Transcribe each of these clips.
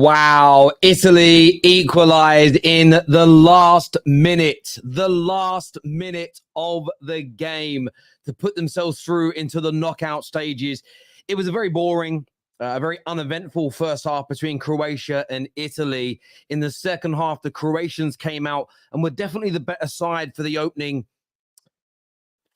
Wow, Italy equalized in the last minute of the game to put themselves through into the knockout stages. It was a very boring, a very uneventful first half between Croatia and Italy. In the second half, the Croatians came out and were definitely the better side for the opening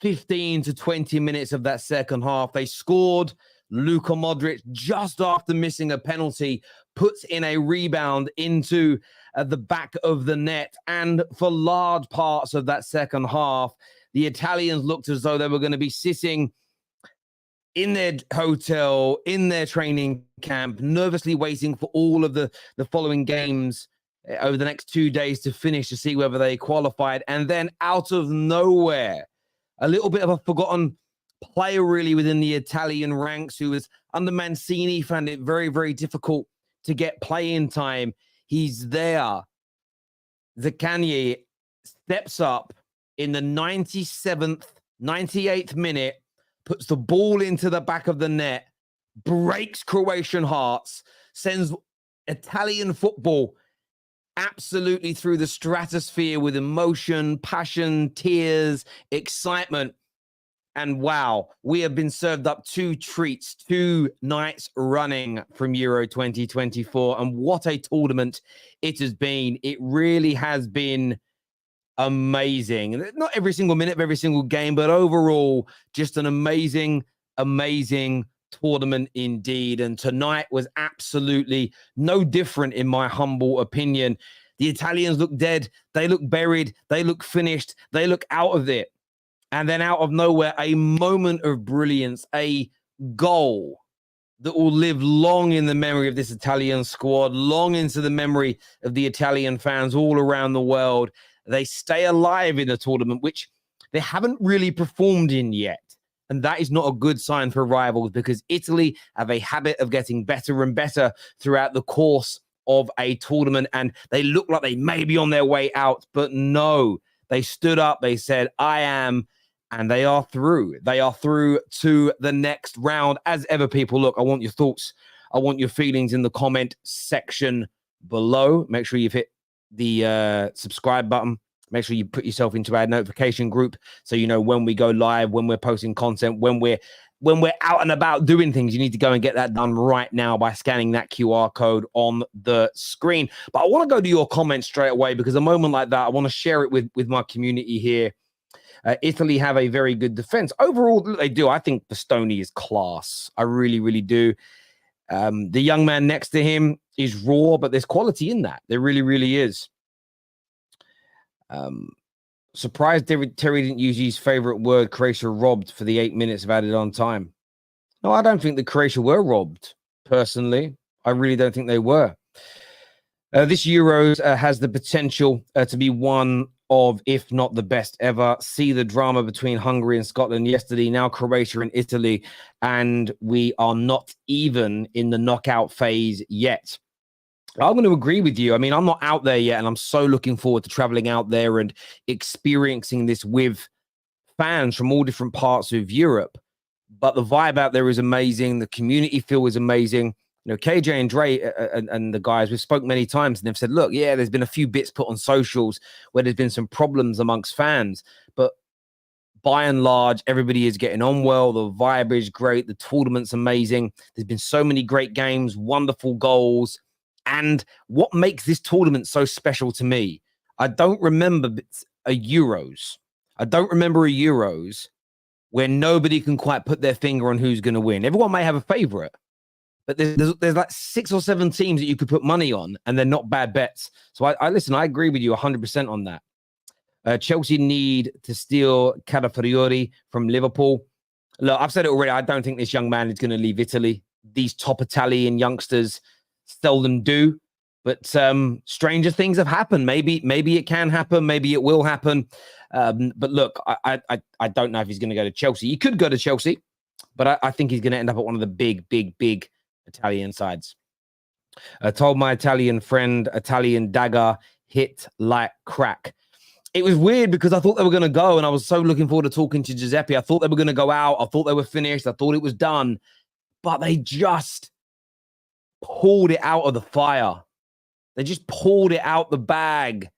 15 to 20 minutes of that second half. They scored. Luka Modric, just after missing a penalty, puts in a rebound into the back of the net. And for large parts of that second half, the Italians looked as though they were going to be sitting in their hotel, in their training camp, nervously waiting for all of the following games over the next 2 days to finish to see whether they qualified. And then out of nowhere, a little bit of a forgotten player really within the Italian ranks, who was under Mancini, found it very, very difficult to get playing time. He's there. Zaccagni steps up in the 97th, 98th minute, puts the ball into the back of the net, breaks Croatian hearts, sends Italian football absolutely through the stratosphere with emotion, passion, tears, excitement. And wow, we have been served up two treats, 2 nights running from Euro 2024. And what a tournament it has been. It really has been amazing. Not every single minute of every single game, but overall, just an amazing, amazing tournament indeed. And tonight was absolutely no different, in my humble opinion. The Italians look dead. They look buried. They look finished. They look out of it. And then out of nowhere, a moment of brilliance, a goal that will live long in the memory of this Italian squad, long into the memory of the Italian fans all around the world. They stay alive in the tournament, which they haven't really performed in yet. And that is not a good sign for rivals, because Italy have a habit of getting better and better throughout the course of a tournament. And they look like they may be on their way out, but no, they stood up. They said, I am. And they are through. They are through to the next round. As ever, people, look, I want your thoughts. I want your feelings in the comment section below. Make sure you've hit the subscribe button. Make sure you put yourself into our notification group so you know when we go live, when we're posting content, when we're out and about doing things. You need to go and get that done right now by scanning that QR code on the screen. But I want to go to your comments straight away, because a moment like that, I want to share it with my community here. Italy have a very good defense. Overall, they do. I think Bastoni is class. I really, really do. The young man next to him is raw, but there's quality in that. There really, really is. Surprised Terry didn't use his favorite word, Croatia robbed, for the 8 minutes of added on time. No, I don't think that Croatia were robbed, personally. I really don't think they were. This Euros has the potential to be one of, if not the best ever. See the drama between Hungary and Scotland yesterday, now Croatia and Italy, and we are not even in the knockout phase yet. I'm going to agree with you. I mean, I'm not out there yet, and I'm so looking forward to traveling out there and experiencing this with fans from all different parts of Europe. But the vibe out there is amazing. The community feel is amazing. You know, KJ and Dre and the guys, we've spoke many times, and they've said, look, yeah, there's been a few bits put on socials where there's been some problems amongst fans, but by and large, everybody is getting on well. The vibe is great. The tournament's amazing. There's been so many great games, wonderful goals. And what makes this tournament so special to me, I don't remember a Euros. I don't remember a Euros where nobody can quite put their finger on who's going to win. Everyone may have a favorite, but there's like 6 or 7 teams that you could put money on, and they're not bad bets. So I listen, I agree with you 100% on that. Chelsea need to steal Calafiori from Liverpool. Look, I've said it already. I don't think this young man is going to leave Italy. These top Italian youngsters seldom do, but stranger things have happened. Maybe it can happen. Maybe it will happen. But look, I don't know if he's going to go to Chelsea. He could go to Chelsea, but I think he's going to end up at one of the big Italian sides. I told my Italian friend, Italian dagger hit like crack. It was weird because I thought they were going to go, and I was so looking forward to talking to Giuseppe. I thought they were going to go out. I thought they were finished. I thought it was done, but they just pulled it out of the fire. They just pulled it out the bag.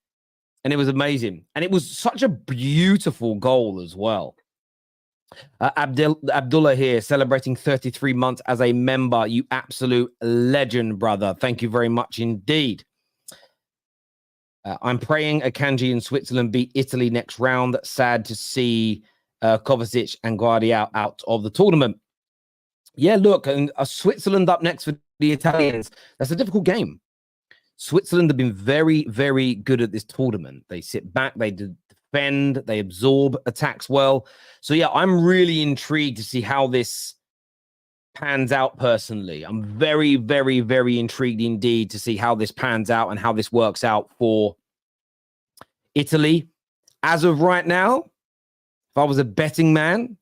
And it was amazing. And it was such a beautiful goal as well. Abdullah here, celebrating 33 months as a member. You absolute legend, brother. Thank you very much indeed. I'm praying Akanji in Switzerland beat Italy next round. Sad to see Kovacic and Guardiola out of the tournament. Yeah, look, and Switzerland up next for the Italians. That's a difficult game. Switzerland have been very, very good at this tournament. They sit back, they defend, they absorb attacks well. So, yeah, I'm really intrigued to see how this pans out personally. I'm very, very, very intrigued indeed to see how this pans out and how this works out for Italy. As of right now, if I was a betting man,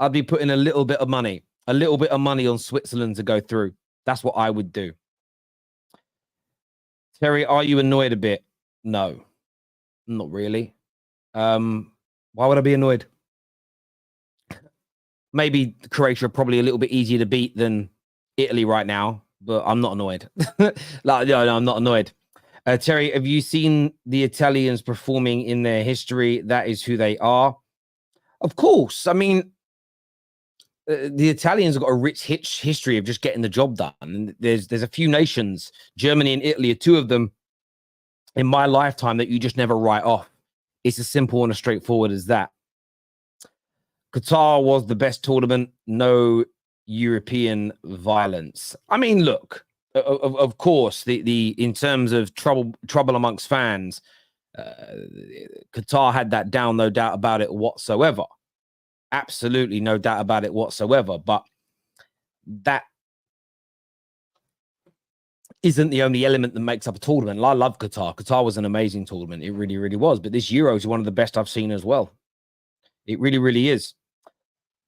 I'd be putting a little bit of money on Switzerland to go through. That's what I would do. Terry, are you annoyed a bit? No, not really. Why would I be annoyed? Maybe Croatia are probably a little bit easier to beat than Italy right now, but I'm not annoyed. No, I'm not annoyed. Terry, have you seen the Italians performing in their history? That is who they are. Of course. I mean, the Italians have got a rich history of just getting the job done. And there's a few nations, Germany and Italy are two of them in my lifetime that you just never write off. It's as simple and as straightforward as that. Qatar was the best tournament, no European violence. I mean, look, of course, the in terms of trouble amongst fans, Qatar had that down, no doubt about it whatsoever. Absolutely no doubt about it whatsoever. But that isn't the only element that makes up a tournament. I love Qatar. Qatar was an amazing tournament. It really, really was. But this Euro is one of the best I've seen as well. It really, really is.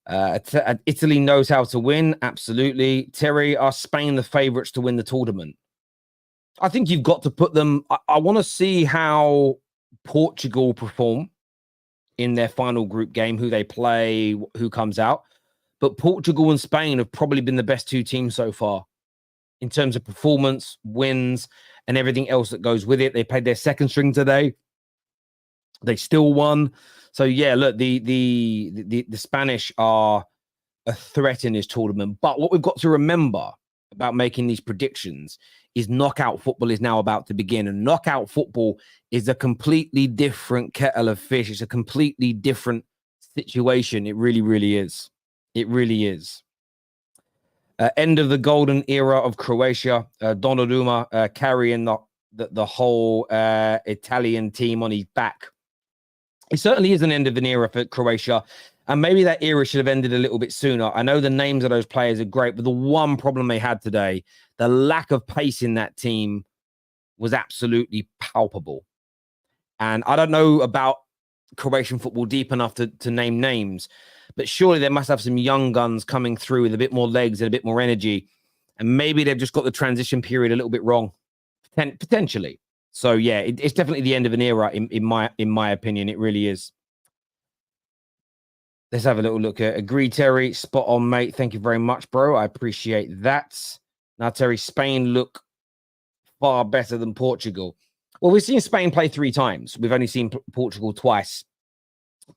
Italy knows how to win. Absolutely. Terry, are Spain the favourites to win the tournament? I think you've got to put them. I want to see how Portugal perform in their final group game, who they play, who comes out. But Portugal and Spain have probably been the best two teams so far in terms of performance, wins, and everything else that goes with it. They played their second string today. They still won. So, yeah, look, the Spanish are a threat in this tournament. But what we've got to remember about making these predictions is knockout football is now about to begin. And knockout football is a completely different kettle of fish. It's a completely different situation. It really, really is. It really is. End of the golden era of Croatia. Donnarumma carrying the whole Italian team on his back. It certainly is an end of an era for Croatia. And maybe that era should have ended a little bit sooner. I know the names of those players are great, but the one problem they had today, the lack of pace in that team was absolutely palpable. And I don't know about Croatian football deep enough to name names, but surely they must have some young guns coming through with a bit more legs and a bit more energy. And maybe they've just got the transition period a little bit wrong, potentially. So, yeah, it's definitely the end of an era, in my opinion. It really is. Let's have a little look at Agree, Terry. Spot on, mate. Thank you very much, bro. I appreciate that. Now, Terry, Spain look far better than Portugal. Well, we've seen Spain play 3 times. We've only seen Portugal twice.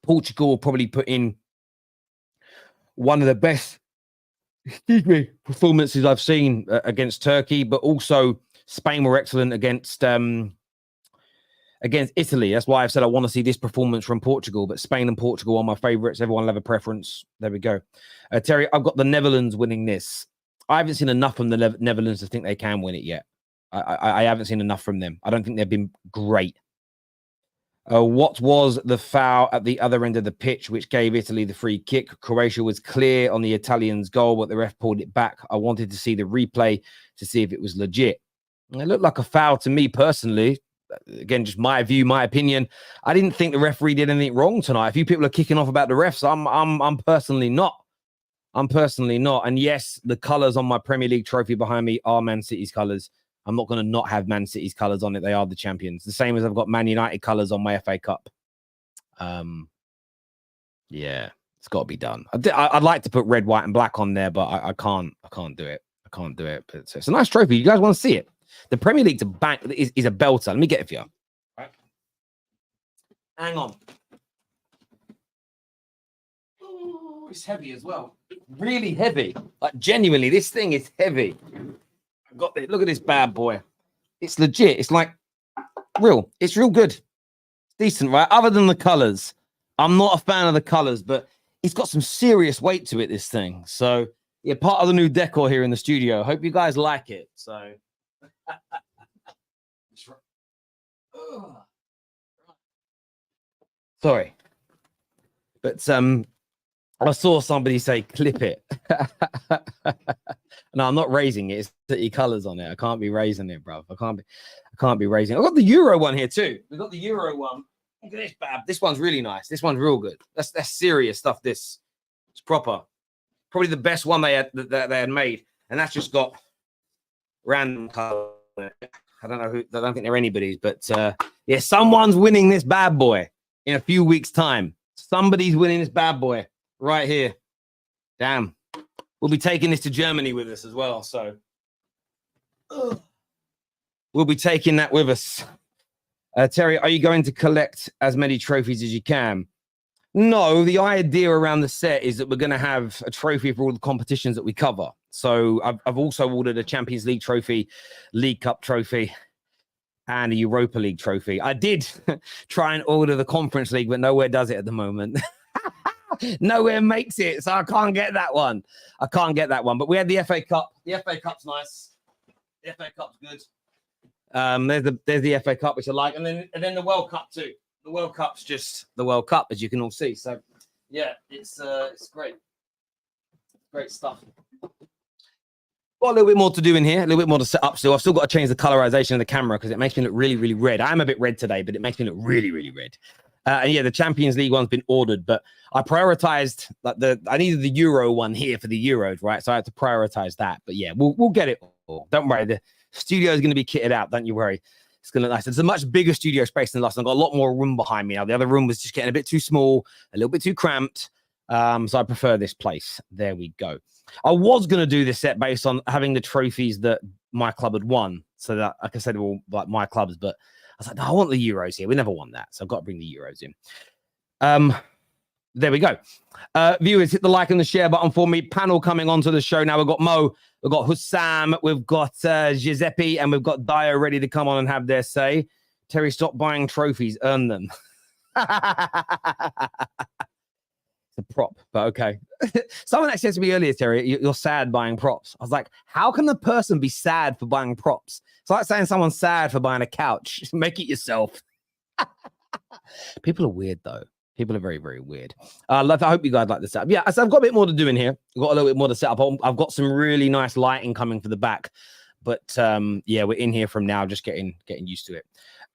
Portugal will probably put in one of the best performances I've seen against Turkey, but also Spain were excellent against Italy. That's why I've said I want to see this performance from Portugal, but Spain and Portugal are my favourites. Everyone will have a preference. There we go. Terry, I've got the Netherlands winning this. I haven't seen enough from the Netherlands to think they can win it yet. I haven't seen enough from them. I don't think they've been great. What was the foul at the other end of the pitch, which gave Italy the free kick? Croatia was clear on the Italians' goal, but the ref pulled it back. I wanted to see the replay to see if it was legit. It looked like a foul to me personally. Again, just my view, my opinion. I didn't think the referee did anything wrong tonight. A few people are kicking off about the refs. I'm personally not. I'm personally not. And yes, the colours on my Premier League trophy behind me are Man City's colours. I'm not going to not have Man City's colours on it. They are the champions. The same as I've got Man United colours on my FA Cup. Yeah, it's got to be done. I'd like to put red, white, and black on there, but I can't do it. I can't do it, but it's a nice trophy. You guys want to see it? The Premier League is a belter. Let me get it for you. Right. Hang on. Oh, it's heavy as well. Really heavy. Like, genuinely, this thing is heavy. I've got it. Look at this bad boy. It's legit. It's like real. It's real good. Decent, right? Other than the colors. I'm not a fan of the colors, but it's got some serious weight to it, this thing. So, yeah, part of the new decor here in the studio. Hope you guys like it. So, sorry. But I saw somebody say clip it. No, I'm not raising it. It's city colors on it. I can't be raising it, bro. I can't be raising it. I've got the Euro one here too. We've got the Euro one. Look at this, Bab. This one's really nice. This one's real good. That's serious stuff. This it's proper. Probably the best one they had made, and that's just got random color. I don't know who. I don't think they're anybody's, but yeah, someone's winning this bad boy in a few weeks' time. Somebody's winning this bad boy right here. Damn. We'll be taking this to Germany with us as well. So we'll be taking that with us. Terry, are you going to collect as many trophies as you can? No, the idea around the set is that we're going to have a trophy for all the competitions that we cover. So I've also ordered a Champions League trophy, League Cup trophy, and a Europa League trophy. I did try and order the Conference League, but nowhere does it at the moment. Nowhere makes it, so I can't get that one. But we had the FA Cup. The FA Cup's nice. The FA Cup's good. There's the FA Cup, which I like, and then the World Cup too. The World Cup's just the World Cup, as you can all see. So yeah, it's great. Great stuff. Got a little bit more to do in here, a little bit more to set up still. I've still got to change the colorization of the camera because it makes me look really, really red. I am a bit red today, but it makes me look really, really red. And yeah, the Champions League one's been ordered, but I prioritized I needed the Euro one here for the Euros, right? So I had to prioritize that. But yeah, we'll get it all. Don't worry. The studio is going to be kitted out. Don't you worry. It's going to look nice. It's a much bigger studio space than last. I've got a lot more room behind me now. The other room was just getting a bit too small, a little bit too cramped. So I prefer this place. There we go. I was going to do this set based on having the trophies that my club had won. So that, like I said, all like my clubs, but I was like, no, I want the Euros here. We never won that. So I've got to bring the Euros in. There we go. Viewers, hit the like and the share button for me. Panel coming onto the show now. We've got Mo, we've got Hussam, we've got Giuseppe, and we've got Dayo ready to come on and have their say. Terry, stop buying trophies. Earn them. It's a prop, but okay. Someone actually said to me earlier, Terry, you're sad buying props. I was like, how can the person be sad for buying props? It's like saying someone's sad for buying a couch. Make it yourself. People are weird, though. People are very, very weird. I hope you guys like the setup. Yeah, so I've got a bit more to do in here. I've got a little bit more to set up. I've got some really nice lighting coming for the back. But yeah, we're in here from now, just getting used to it.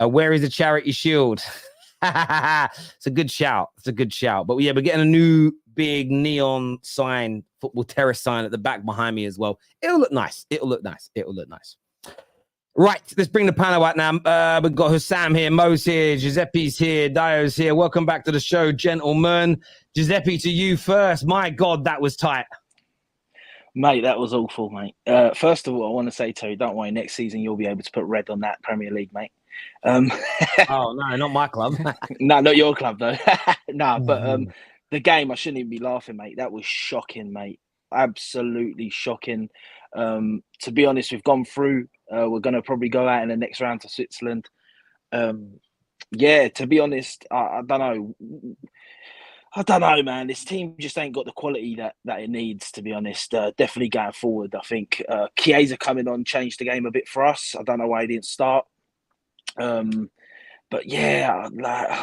Where is the charity shield? It's a good shout. It's a good shout. But yeah, we're getting a new big neon sign, football terrace sign at the back behind me as well. It'll look nice. It'll look nice. It'll look nice. Right, let's bring the panel out now. We've got Hussam here, Mo's here, Giuseppe's here, Dayo's here. Welcome back to the show, gentlemen. Giuseppe, to you first. My God, that was tight. Mate, that was awful, mate. First of all, I want to say, Terry, don't worry, next season you'll be able to put red on that Premier League, mate. Oh, no, not my club. No, not your club, though. No, but the game, I shouldn't even be laughing, mate. That was shocking, mate. Absolutely shocking. To be honest, we've gone through. We're going to probably go out in the next round to Switzerland. Yeah, to be honest, I don't know. I don't know, man. This team just ain't got the quality that it needs, to be honest. Definitely going forward, I think Chiesa coming on changed the game a bit for us. I don't know why he didn't start. But yeah, like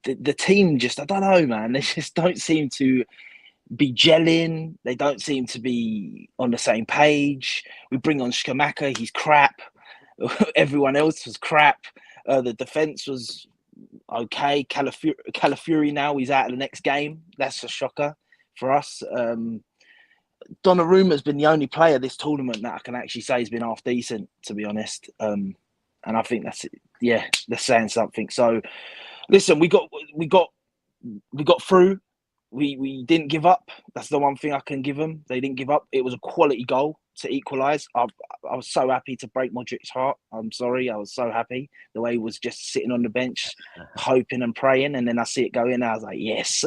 the team just, I don't know, man. They just don't seem to be gelling. They don't seem to be on the same page. We bring on Skamaka, he's crap. Everyone else was crap. The defense was okay. Calafiori now, he's out of the next game. That's a shocker for us. Donnarumma's been the only player this tournament that I can actually say has been half decent, to be honest. And I think that's it. Yeah, that's saying something. So listen, we got through. we didn't give up. That's the one thing I can give them. They didn't give up. It was a quality goal to equalise. I was so happy to break Modric's heart. I'm sorry. I was so happy. The way he was just sitting on the bench, hoping and praying. And then I see it go in. I was like, yes.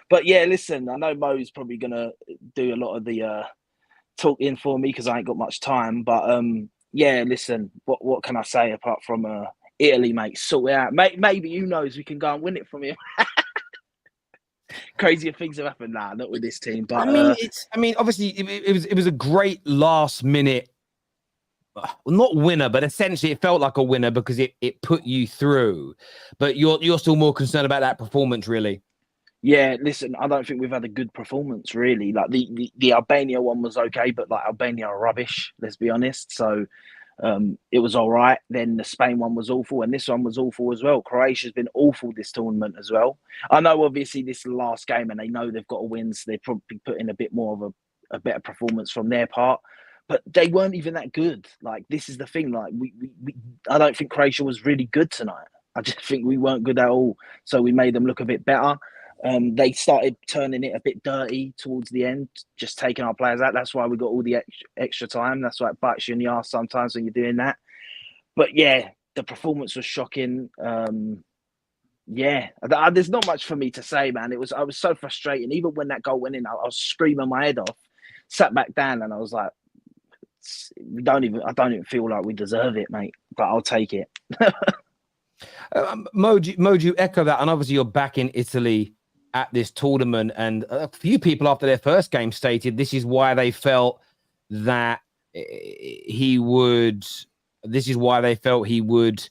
But yeah, listen, I know Mo's probably going to do a lot of the talking for me because I ain't got much time. But yeah, listen, what can I say apart from Italy, mate? Sort it out. Maybe who knows? We can go and win it from him. Crazier things have happened now, not with this team. But I mean, obviously, it was a great last minute, not winner, but essentially it felt like a winner because it put you through. But you're still more concerned about that performance, really. Yeah, listen, I don't think we've had a good performance really. Like the Albania one was okay, but like Albania are rubbish. Let's be honest. So. It was all right. Then the Spain one was awful, and this one was awful as well. Croatia's been awful this tournament as well. I know, obviously, this is the last game, and they know they've got to win, so they probably put in a bit more of a better performance from their part. But they weren't even that good. Like, this is the thing. Like, I don't think Croatia was really good tonight. I just think we weren't good at all. So we made them look a bit better. They started turning it a bit dirty towards the end, just taking our players out. That's why we got all the extra time. That's why it bites you in the arse sometimes when you're doing that. But yeah, the performance was shocking. Yeah, there's not much for me to say, man. I was so frustrating. Even when that goal went in, I was screaming my head off. Sat back down, and I was like, I don't even feel like we deserve it, mate. But I'll take it. Moju, echo that, and obviously you're back in Italy at this tournament, and a few people after their first game stated this is why they felt that he would. This is why they felt he would.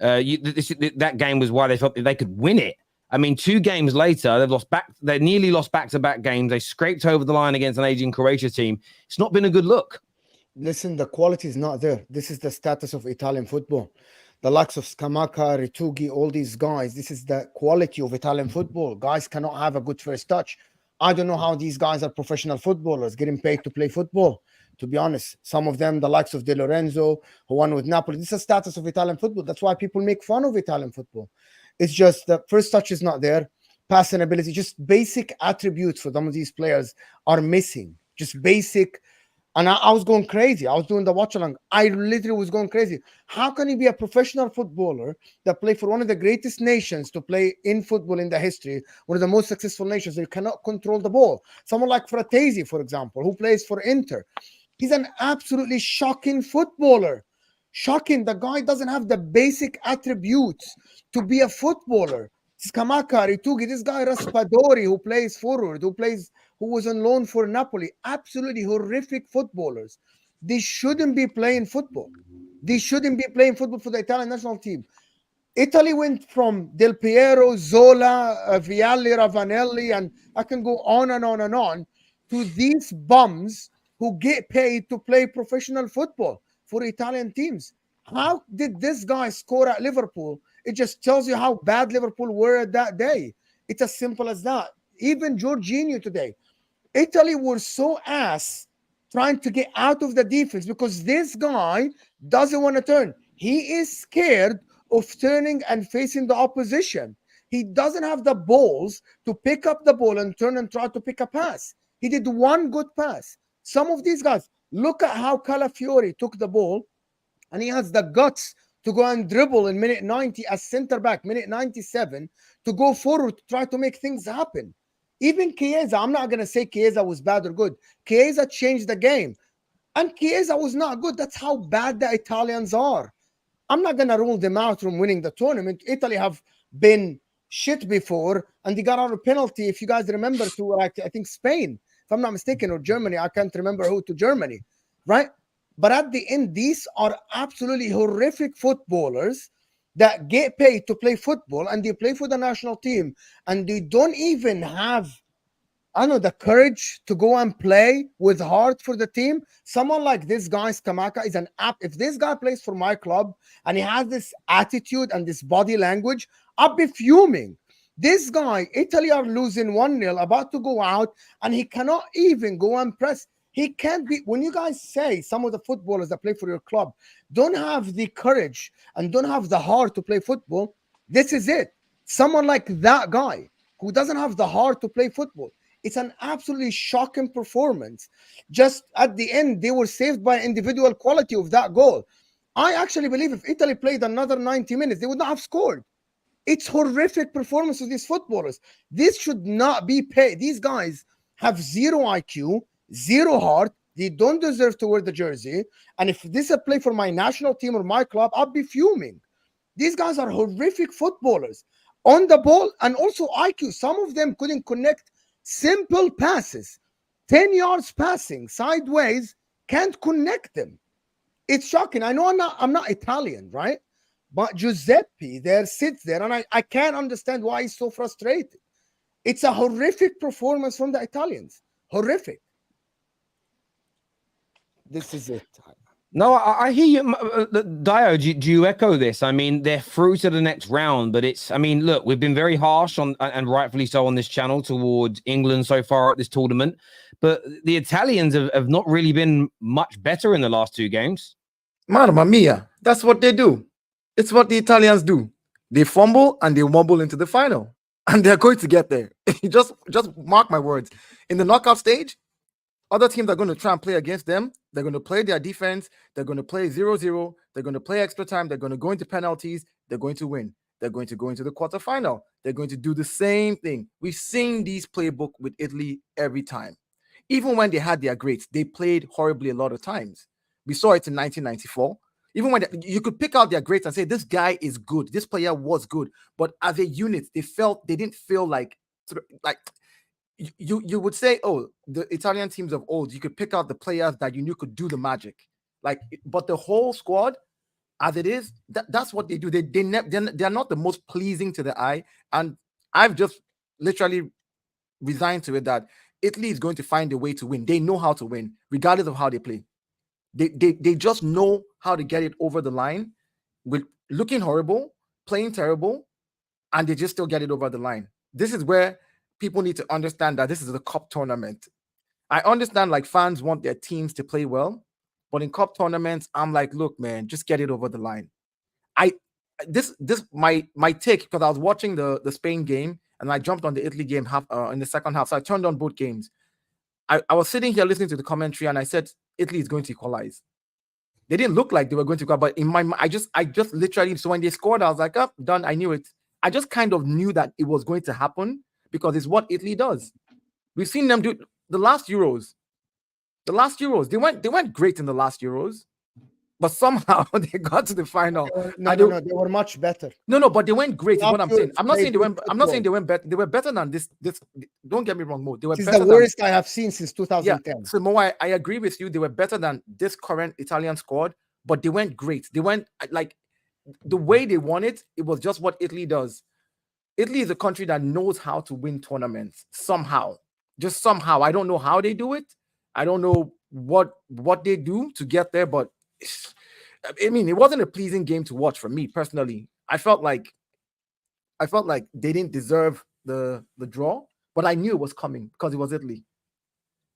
That game was why they felt that they could win it. I mean, 2 games later, they've lost back. They nearly lost back-to-back games. They scraped over the line against an aging Croatia team. It's not been a good look. Listen, the quality is not there. This is the status of Italian football. The likes of Scamacca, Ritugi, all these guys, this is the quality of Italian football. Guys cannot have a good first touch. I don't know how these guys are professional footballers, getting paid to play football, to be honest. Some of them, the likes of De Lorenzo, who won with Napoli. This is the status of Italian football. That's why people make fun of Italian football. It's just the first touch is not there. Passing ability, just basic attributes for some of these players are missing. Just basic. And I was going crazy. I was doing the watch along. I literally was going crazy. How can you be a professional footballer that play for one of the greatest nations to play in football in the history, one of the most successful nations, that you cannot control the ball? Someone like Fratesi, for example, who plays for Inter. He's an absolutely shocking footballer. Shocking. The guy doesn't have the basic attributes to be a footballer. Scamacca, Ritugi, this guy Raspadori, who plays forward, who was on loan for Napoli, absolutely horrific footballers. They shouldn't be playing football. They shouldn't be playing football for the Italian national team. Italy went from Del Piero, Zola, Vialli, Ravanelli, and I can go on and on and on, to these bums who get paid to play professional football for Italian teams. How did this guy score at Liverpool? It just tells you how bad Liverpool were that day. It's as simple as that. Even Jorginho today. Italy were so ass trying to get out of the defense because this guy doesn't want to turn. He is scared of turning and facing the opposition. He doesn't have the balls to pick up the ball and turn and try to pick a pass. He did one good pass. Some of these guys, look at how Calafiori took the ball and he has the guts to go and dribble in minute 90 as center back, minute 97, to go forward to try to make things happen. Even Chiesa, I'm not going to say Chiesa was bad or good. Chiesa changed the game. And Chiesa was not good. That's how bad the Italians are. I'm not going to rule them out from winning the tournament. Italy have been shit before, and they got out a penalty, if you guys remember, to, I think, Spain, if I'm not mistaken, or Germany. I can't remember who, to Germany, right? But at the end, these are absolutely horrific footballers that get paid to play football, and they play for the national team, and they don't even have, I don't know, the courage to go and play with heart for the team. Someone like this guy, Scamacca, is an app. If this guy plays for my club and he has this attitude and this body language, I'll be fuming. This guy, Italy are losing 1-0, about to go out, and he cannot even go and press. He can't be. When you guys say some of the footballers that play for your club don't have the courage and don't have the heart to play football, this is it. Someone like that guy. who doesn't have the heart to play football. It's an absolutely shocking performance. Just at the end, they were saved by individual quality of that goal. I actually believe if Italy played another 90 minutes, they would not have scored. It's horrific performance of these footballers. This should not be paid. These guys have zero IQ, zero heart. They don't deserve to wear the jersey. And if this is a play for my national team or my club, I'll be fuming. These guys are horrific footballers on the ball and also IQ. Some of them couldn't connect simple passes. 10 yards passing sideways, can't connect them. It's shocking. I know I'm not Italian, right? But Giuseppe there sits there, and I can't understand why he's so frustrated. It's a horrific performance from the Italians. Horrific. This is it. No, I hear you, Dayo. Do you echo this? I mean, they're through to the next round, but it's. I mean, look, we've been very harsh on, and rightfully so, on this channel towards England so far at this tournament, but the Italians have not really been much better in the last two games. Mamma mia, that's what they do. It's what the Italians do. They fumble and they wobble into the final, and they're going to get there. just mark my words. In the knockout stage, other teams are going to try and play against them. They're going to play their defense. They're going to play 0-0. They're going to play extra time. They're going to go into penalties. They're going to win. They're going to go into the quarterfinal. They're going to do the same thing. We've seen these playbook with Italy every time. Even when they had their greats, they played horribly a lot of times. We saw it in 1994. Even when you could pick out their greats and say, this guy is good. This player was good. But as a unit, they didn't feel like you would say, oh, the Italian teams of old, you could pick out the players that you knew could do the magic. But the whole squad, as it is, that's what they do. They're not the most pleasing to the eye. And I've just literally resigned to it that Italy is going to find a way to win. They know how to win, regardless of how they play. They just know how to get it over the line with looking horrible, playing terrible, and they just still get it over the line. This is where people need to understand that this is a cup tournament. I understand like fans want their teams to play well, but in cup tournaments, I'm like, look, man, just get it over the line. My take, because I was watching the Spain game and I jumped on the Italy game in the second half. So I turned on both games. I was sitting here listening to the commentary and I said, Italy is going to equalize. They didn't look like they were going to equalize, but in my mind, I just literally, so when they scored, I was like, oh, done. I knew it. I just kind of knew that it was going to happen because it's what Italy does. We've seen them do the last Euros. They went great in the last Euros, but somehow they got to the final. They were much better. No, but they went great. Is what I'm saying. I'm not saying they went better. They were better than this. Don't get me wrong, Mo. They were better. The worst I have seen since 2010. Yeah. So Mo, I agree with you. They were better than this current Italian squad, but they went great. They went like the way they won it. It was just what Italy does. Italy is a country that knows how to win tournaments somehow. Just somehow. I don't know how they do it. I don't know what they do to get there, but I mean, it wasn't a pleasing game to watch for me personally. I felt like they didn't deserve the draw, but I knew it was coming because it was Italy.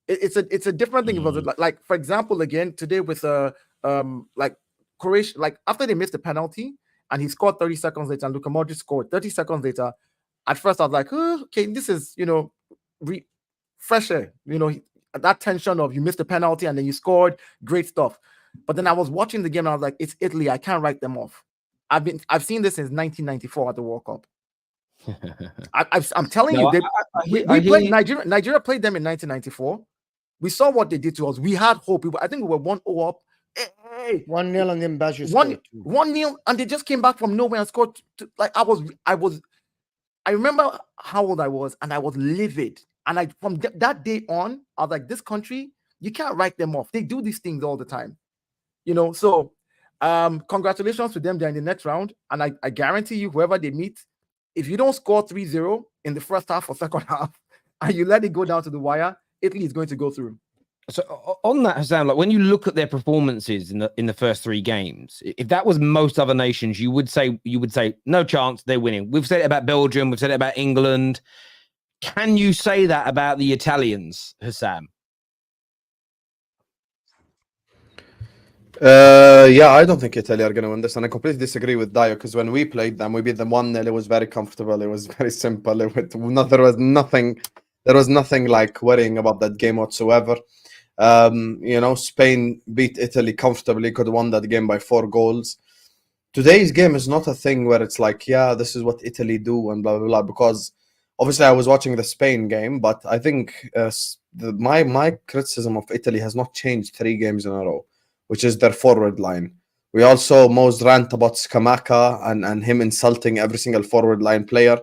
It's a different thing. It was like, for example, again today with like Croatia, like after they missed the penalty and he scored 30 seconds later, and Luka Modric scored 30 seconds later. At first, I was like, oh, okay, this is fresh air. That tension of you missed the penalty and then you scored, great stuff. But then I was watching the game and I was like, it's Italy. I can't write them off. I've seen this since 1994 at the World Cup. I'm telling you, Nigeria played them in 1994. We saw what they did to us. We had hope. I think we were 1-0 up. 1-0 and then Baggio scored 1-0 and they just came back from nowhere and scored. I remember how old I was and I was livid. And from that day on, I was like, this country, you can't write them off. They do these things all the time. So congratulations to them. They're in the next round. And I guarantee you, whoever they meet, if you don't score 3-0 in the first half or second half, and you let it go down to the wire, Italy is going to go through. So on that, Hassan, like when you look at their performances in the first three games, if that was most other nations, you would say no chance, they're winning. We've said it about Belgium, we've said it about England. Can you say that about the Italians, Hassan? Yeah, I don't think Italy are going to win this, and I completely disagree with Dayo because when we played them, we beat them 1-0. It was very comfortable. It was very simple. There was nothing like worrying about that game whatsoever. Spain beat Italy comfortably. Could have won that game by 4 goals. Today's game is not a thing where it's like, yeah, this is what Italy do and blah blah blah. Because obviously I was watching the Spain game, but I think my criticism of Italy has not changed 3 games in a row, which is their forward line. We also most rant about Scamacca and him insulting every single forward line player.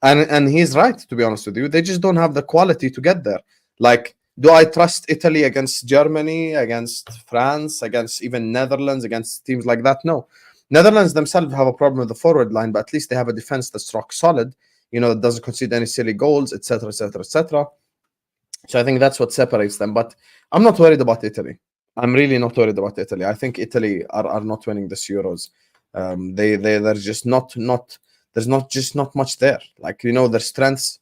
And he's right, to be honest with you. They just don't have the quality to get there. Like, do I trust Italy against Germany, against France, against even Netherlands, against teams like that? No. Netherlands themselves have a problem with the forward line, but at least they have a defense that's rock solid, that doesn't concede any silly goals, etc., etc., etc. So I think that's what separates them. But I'm not worried about Italy. I'm really not worried about Italy. I think Italy are not winning this Euros. They're just not. There's just not much there. Like, their strengths,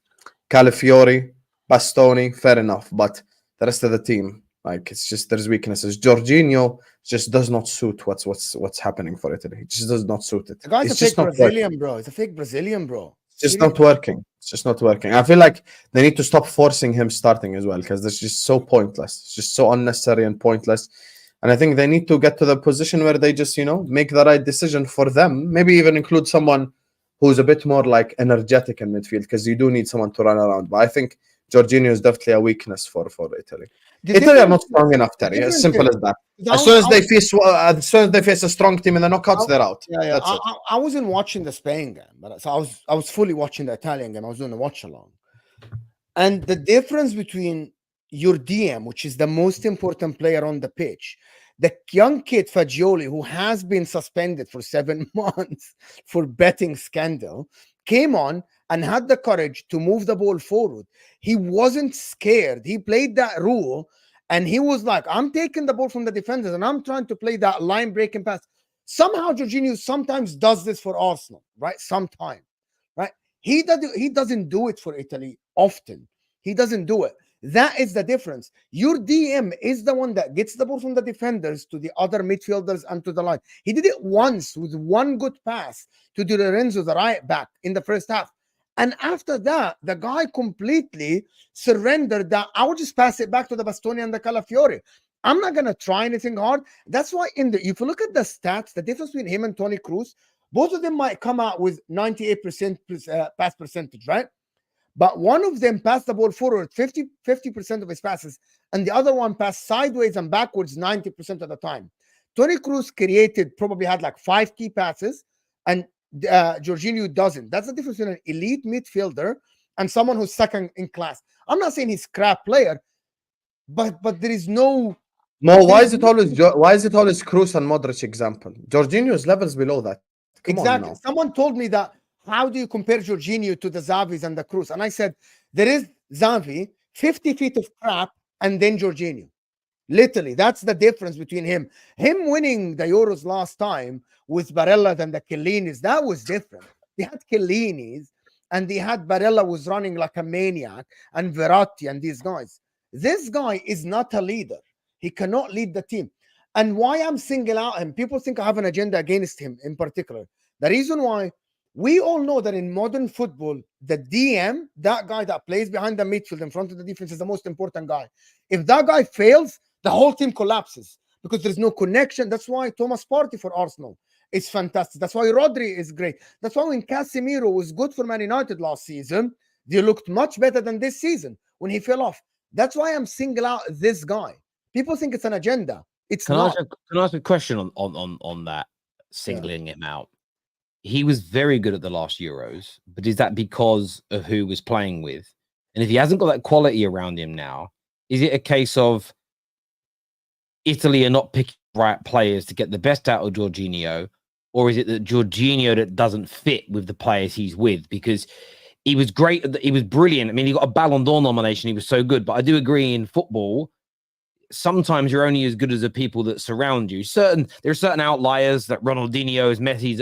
Calafiori, Bastoni, fair enough, but the rest of the team, like, it's just there's weaknesses. Jorginho just does not suit what's happening for Italy. It just does not suit it. The guy's It's a just fake not Brazilian, working. bro. It's a fake Brazilian, bro. It's just not working. It's just not working. I feel like they need to stop forcing him starting as well, because it's just so pointless. It's just so unnecessary and pointless. And I think they need to get to the position where they just, make the right decision for them. Maybe even include someone who's a bit more like energetic in midfield, because you do need someone to run around. But I think Jorginho is definitely a weakness for Italy. Italy are not strong enough, Terry. As simple as that. As soon as they face a strong team in the knockouts, they're out. Yeah. That's it. I wasn't watching the Spain game, but so I was fully watching the Italian game. I was doing a watch along. And the difference between your DM, which is the most important player on the pitch, the young kid Fagioli, who has been suspended for 7 months for betting scandal, came on and had the courage to move the ball forward. He wasn't scared. He played that rule, and he was like, I'm taking the ball from the defenders and I'm trying to play that line breaking pass. Somehow Jorginho sometimes does this for Arsenal, right? Sometimes, right? He doesn't do it for Italy often. He doesn't do it. That is the difference. Your DM is the one that gets the ball from the defenders to the other midfielders and to the line. He did it once with one good pass to Di Lorenzo, the right back, in the first half. And after that, the guy completely surrendered that. I will just pass it back to the Bastoni and the Calafiori. I'm not going to try anything hard. That's why if you look at the stats, the difference between him and Toni Kroos, both of them might come out with 98% pass percentage, right? But one of them passed the ball forward 50% of his passes, and the other one passed sideways and backwards 90% of the time. Toni Kroos probably had like 5 key passes, and Jorginho doesn't. That's the difference between an elite midfielder and someone who's second in class. I'm not saying he's a crap player, but there is no. Why is it always Kroos and Modric example? Jorginho's levels below that. Come on now. Someone told me that. How do you compare Jorginho to the Xavis and the Kroos? And I said, there is Xavi, 50 feet of crap, and then Jorginho. Literally, that's the difference between him. Him winning the Euros last time with Barella and the Chiellinis, that was different. They had Chiellinis, and they had Barella was running like a maniac, and Verratti and these guys. This guy is not a leader. He cannot lead the team. And why I'm singling out him, people think I have an agenda against him in particular. The reason why, we all know that in modern football, the DM, that guy that plays behind the midfield in front of the defense, is the most important guy. If that guy fails, the whole team collapses because there's no connection. That's why Thomas Partey for Arsenal is fantastic. That's why Rodri is great. That's why when Casemiro was good for Man United last season, they looked much better than this season when he fell off. That's why I'm singling out this guy. People think it's an agenda. It's not. Can I ask a question on that, singling him out? He was very good at the last Euros, but is that because of who was playing with? And if he hasn't got that quality around him now, is it a case of Italy are not picking the right players to get the best out of Jorginho, or is it that Jorginho that doesn't fit with the players he's with? Because he was great, he was brilliant. I mean, he got a Ballon d'Or nomination, he was so good. But I do agree, in football, sometimes you're only as good as the people that surround you. There are certain outliers, that Ronaldinho's, Messi's,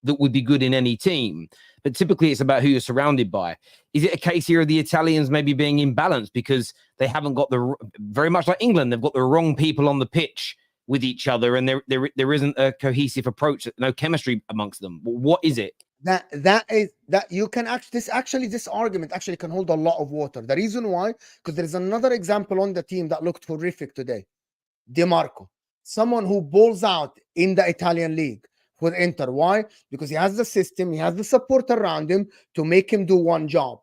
that would be good in any team, but typically it's about who you're surrounded by. Is it a case here of the Italians maybe being imbalanced because they haven't got very much like England, they've got the wrong people on the pitch with each other, and there isn't a cohesive approach, no chemistry amongst them. What is it? That you can actually this argument actually can hold a lot of water. The reason why, because there is another example on the team that looked horrific today. DeMarco, someone who balls out in the Italian league for Inter. Why? Because he has the system, he has the support around him to make him do one job.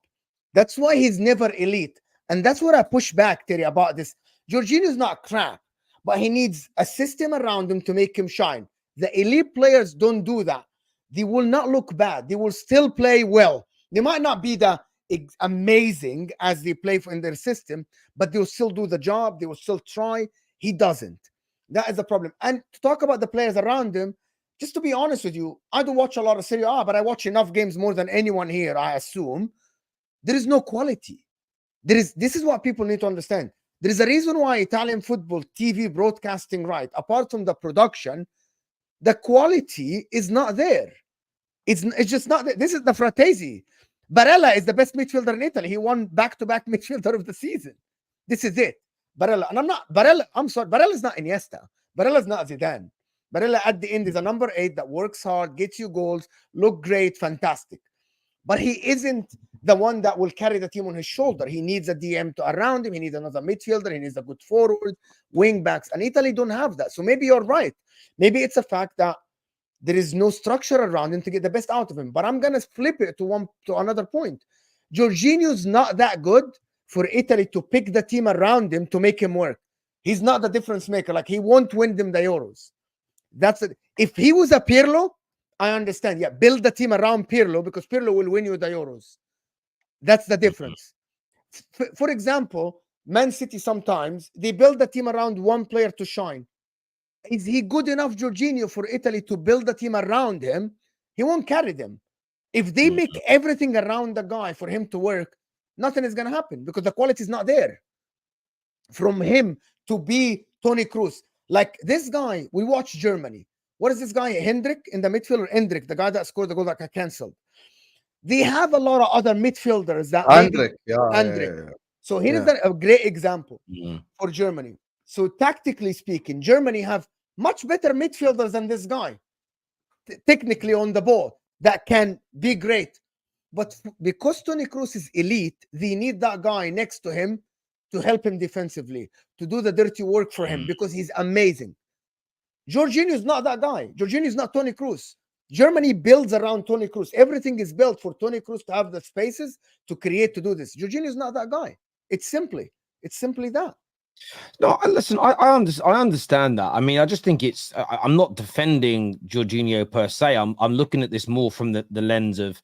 That's why he's never elite. And that's what I push back, Terry, about this. Jorginho is not crap, but he needs a system around him to make him shine. The elite players don't do that. They will not look bad. They will still play well. They might not be the amazing as they play in their system, but they'll still do the job. They will still try. He doesn't. That is the problem. And to talk about the players around him, just to be honest with you, I don't watch a lot of Serie A, but I watch enough games more than anyone here, I assume. There is no quality. This is what people need to understand. There is a reason why Italian football TV broadcasting right, apart from the production, the quality is not there. It's just not there. This is the Fratesi. Barella is the best midfielder in Italy. He won back-to-back midfielder of the season. This is it. Barella. And I'm sorry, Barella's not Iniesta. Barella's not Zidane. Barella at the end is a number 8 that works hard, gets you goals, look great, fantastic. But he isn't the one that will carry the team on his shoulder. He needs a DM around him. He needs another midfielder. He needs a good forward, wing backs. And Italy don't have that. So maybe you're right. Maybe it's a fact that there is no structure around him to get the best out of him. But I'm going to flip it to another point. Jorginho's not that good for Italy to pick the team around him to make him work. He's not the difference maker. Like, he won't win them the Euros. That's it. If he was a Pirlo, I understand. Yeah, build the team around Pirlo because Pirlo will win you the Euros. That's the difference. For example, Man City sometimes, they build the team around one player to shine. Is he good enough, Jorginho, for Italy to build the team around him? He won't carry them. If they make everything around the guy for him to work, nothing is going to happen because the quality is not there. From him to be Toni Kroos. Like this guy, we watch Germany. What is this guy, Hendrik, in the midfield? Hendrik, the guy that scored the goal that got cancelled. They have a lot of other midfielders that Hendrik, yeah. So here is a great example for Germany. So tactically speaking, Germany have much better midfielders than this guy, technically on the ball, that can be great. But because Toni Kroos is elite, they need that guy next to him to help him defensively, to do the dirty work for him because he's amazing. Jorginho is not that guy. Jorginho is not Toni Kroos. Germany builds around Toni Kroos. Everything is built for Toni Kroos to have the spaces to create, to do this. Jorginho is not that guy. It's simply that. No, listen, I understand that. I mean, I just think I'm not defending Jorginho per se. I'm looking at this more from the lens of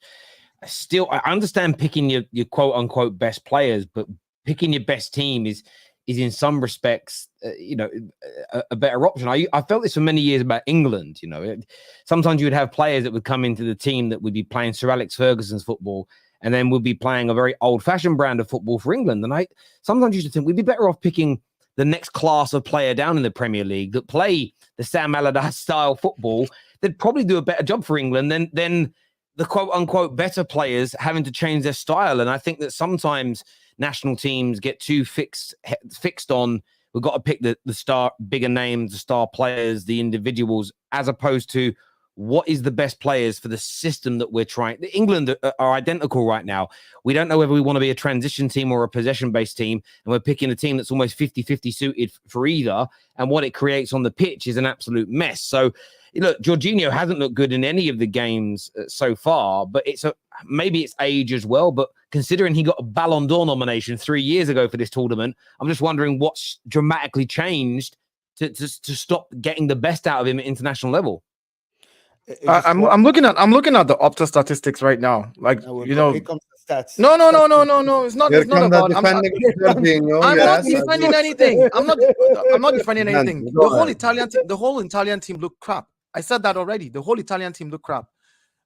still, I understand picking your quote unquote best players, but picking your best team is in some respects, a better option. I felt this for many years about England. Sometimes you would have players that would come into the team that would be playing Sir Alex Ferguson's football, and then would be playing a very old-fashioned brand of football for England. And I sometimes used to think we'd be better off picking the next class of player down in the Premier League that play the Sam Allardyce style football. They'd probably do a better job for England than the quote-unquote better players having to change their style. And I think that sometimes national teams get too fixed on, we've got to pick the star, bigger names, the star players, the individuals, as opposed to what is the best players for the system that we're trying. England are identical right now. We don't know whether we want to be a transition team or a possession-based team, and we're picking a team that's almost 50-50 suited for either, and what it creates on the pitch is an absolute mess. So, look, Jorginho hasn't looked good in any of the games so far, but maybe it's age as well, but considering he got a Ballon d'Or nomination 3 years ago for this tournament, I'm just wondering what's dramatically changed to stop getting the best out of him at international level. I'm looking at the Opta statistics right now. Like, here comes the stats. No. It's not about. I'm not defending anything. I'm not defending anything. The whole Italian team looked crap. I said that already. The whole Italian team looked crap.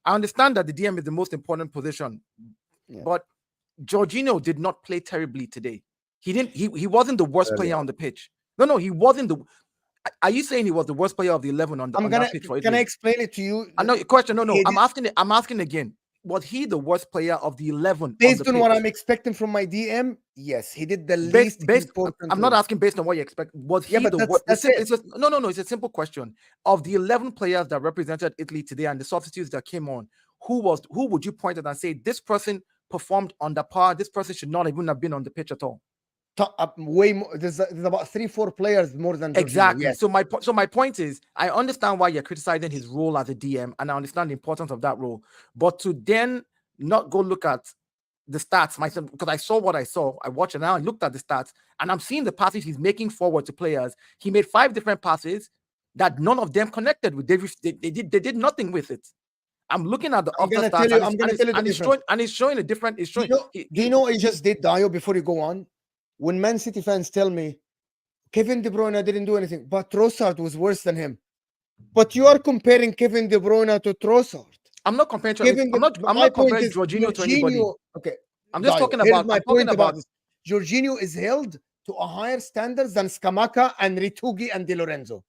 I understand that the DM is the most important position, but Jorginho did not play terribly today. He wasn't the worst player on the pitch. No, he wasn't the. Are you saying he was the worst player of the 11 on that pitch? Can I explain it to you? I know your question. No. I'm asking again. the worst player of the 11? Based on on what pitch? I'm expecting from my DM, yes, he did the Based, least important. I'm not role. asking based on what you expect. Was he Yeah, but the that's- worst? that's it. It's just, no. It's a simple question. Of the 11 players that represented Italy today and the substitutes that came on, who would you point at and say this person performed under par? This person should not even have been on the pitch at all. Way more. There's about 3-4 players more than Jorginho, Exactly. yes. So my point is, I understand why you're criticizing his role as a DM, and I understand the importance of that role. But to then not go look at the stats myself, because I saw what I saw. I watched it now and looked at the stats, and I'm seeing the passes he's making forward to players. He made 5 different passes that none of them connected with. They did nothing with it. I'm looking at the I'm gonna tell you. I'm gonna tell you the difference. It's showing a different. It's showing. Do you know what he just did, Dayo? Before you go on, when Man City fans tell me Kevin De Bruyne didn't do anything, but Trossard was worse than him. But you are comparing Kevin De Bruyne to Trossard. I'm not comparing. I'm not comparing Jorginho to anybody. Okay, I'm just Dayo, talking here's about. my I'm point talking about this. Jorginho is held to a higher standards than Scamacca and Ritugi and Di Lorenzo.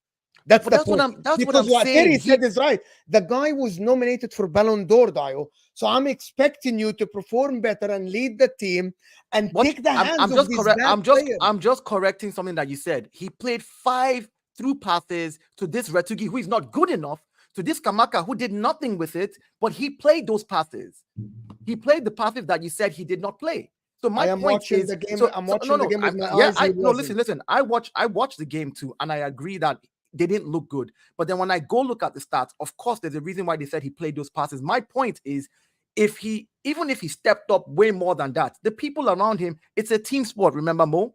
That's But the that's point. what Because I'm what saying. Terry said is right. The guy was nominated for Ballon d'Or, Dayo. So I'm expecting you to perform better and lead the team and take the hands of these bad players. I'm just correcting something that you said. He played 5 through passes to this Retugi, who is not good enough, to this Kamaka, who did nothing with it, but he played those passes. He played the passes that you said he did not play. So my point is, the game. I'm watching the game with my eyes. Listen. I watched the game too, and I agree that they didn't look good. But then when I go look at the stats, of course, there's a reason why they said he played those passes. My point is, even if he stepped up way more than that, the people around him, it's a team sport. Remember, Mo?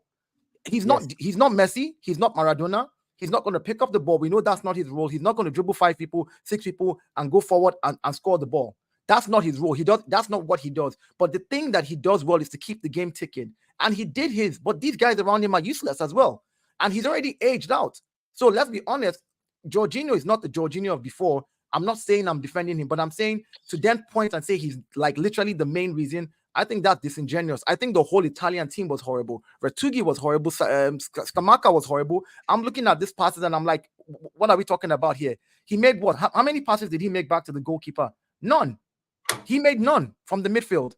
He's not Messi. He's not Maradona. He's not going to pick up the ball. We know that's not his role. He's not going to dribble 5 people, 6 people, and go forward and score the ball. That's not his role. That's not what he does. But the thing that he does well is to keep the game ticking. And he did his, but these guys around him are useless as well. And he's already aged out. So let's be honest, Jorginho is not the Jorginho of before. I'm not saying I'm defending him, but I'm saying to then point and say he's like literally the main reason, I think that's disingenuous. I think the whole Italian team was horrible. Retugi was horrible. Scamacca was horrible. I'm looking at this passes and I'm like, what are we talking about here? He made what? How many passes did he make back to the goalkeeper? None. He made none from the midfield.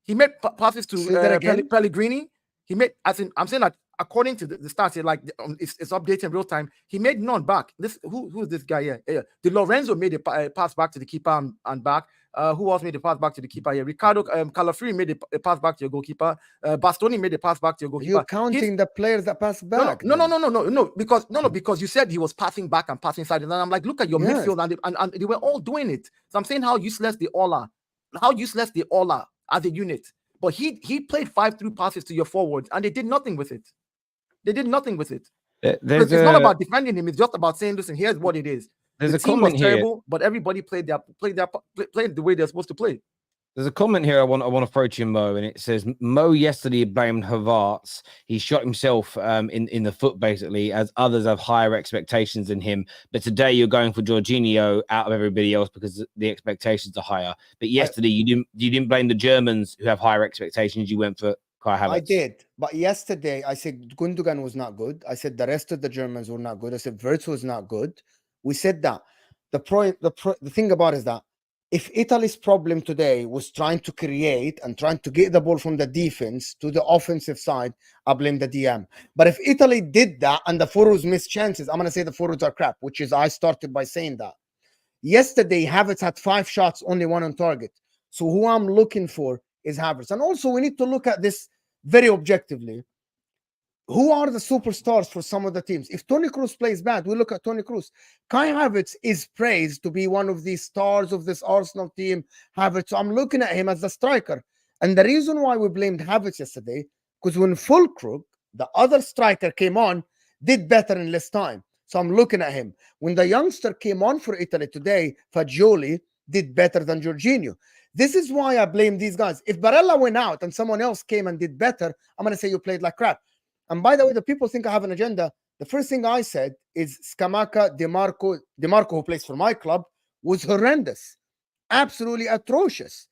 He made passes to Pellegrini. He made, I'm saying that according to the stats here, like it's updating real time. He made none back. Who is this guy here? Yeah. Di Lorenzo made a pass back to the keeper and back. Who else made a pass back to the keeper here? Ricardo Calafuri made a pass back to your goalkeeper. Bastoni made a pass back to your goalkeeper. You're counting the players that pass back. No. Because you said he was passing back and passing side, and I'm like, look at your midfield, and they were all doing it. So I'm saying how useless they all are as a unit. But he played 5 through passes to your forwards, and they did nothing with it. It's not about defending him. It's just about saying, listen, here's what it is. There's the team was terrible, but everybody played the way they're supposed to play. There's a comment here I want to throw to you, Mo, and it says Mo yesterday blamed Havertz. He shot himself in the foot, basically, as others have higher expectations than him. But today you're going for Jorginho out of everybody else because the expectations are higher. But yesterday you didn't blame the Germans who have higher expectations. You went for Kai Havertz. I did, but yesterday I said Gundogan was not good. I said the rest of the Germans were not good. I said Wirtz was not good. We said that. The thing about it is that if Italy's problem today was trying to create and trying to get the ball from the defense to the offensive side, I blame the DM. But if Italy did that and the forwards missed chances, I'm going to say the forwards are crap, which is I started by saying that. Yesterday, Havertz had 5 shots, only 1 on target. So who I'm looking for is Havertz. And also we need to look at this very objectively. Who are the superstars for some of the teams? If Toni Kroos plays bad, we look at Toni Kroos. Kai Havertz is praised to be one of the stars of this Arsenal team. Havertz, so I'm looking at him as the striker. And the reason why we blamed Havertz yesterday, because when Fulkrug, the other striker, came on, did better in less time. So I'm looking at him. When the youngster came on for Italy today, Fagioli, did better than Jorginho. This is why I blame these guys. If Barella went out and someone else came and did better, I'm going to say you played like crap. And by the way, the people think I have an agenda. The first thing I said is Scamacca, Di Marco, who plays for my club, was horrendous. Absolutely atrocious.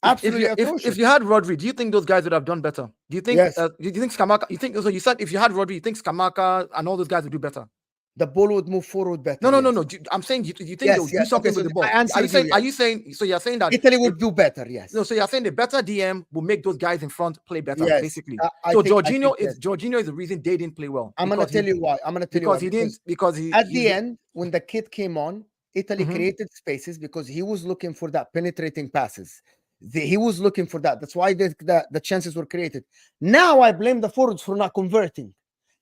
Absolutely atrocious. If you had Rodri, do you think those guys would have done better? Do you think? Yes. Do you think Scamacca? You think so? You said if you had Rodri, you think Scamacca and all those guys would do better? the ball would move forward better. No. yes. I'm saying you think Yes, they'll do yes. something Okay, with so the ball. I answered Are you saying? you, Are yes. you saying? So you're saying that Italy would do better, yes. No, so you're saying the better DM will make those guys in front play better, Yes, basically. I So think Jorginho yes. is the reason they didn't play well. I'm gonna tell you why. I'm gonna tell you why. Because he At the end, when the kid came on, Italy Mhm. created spaces because he was looking for that penetrating passes. He was looking for that. That's why the chances were created. Now I blame the forwards for not converting.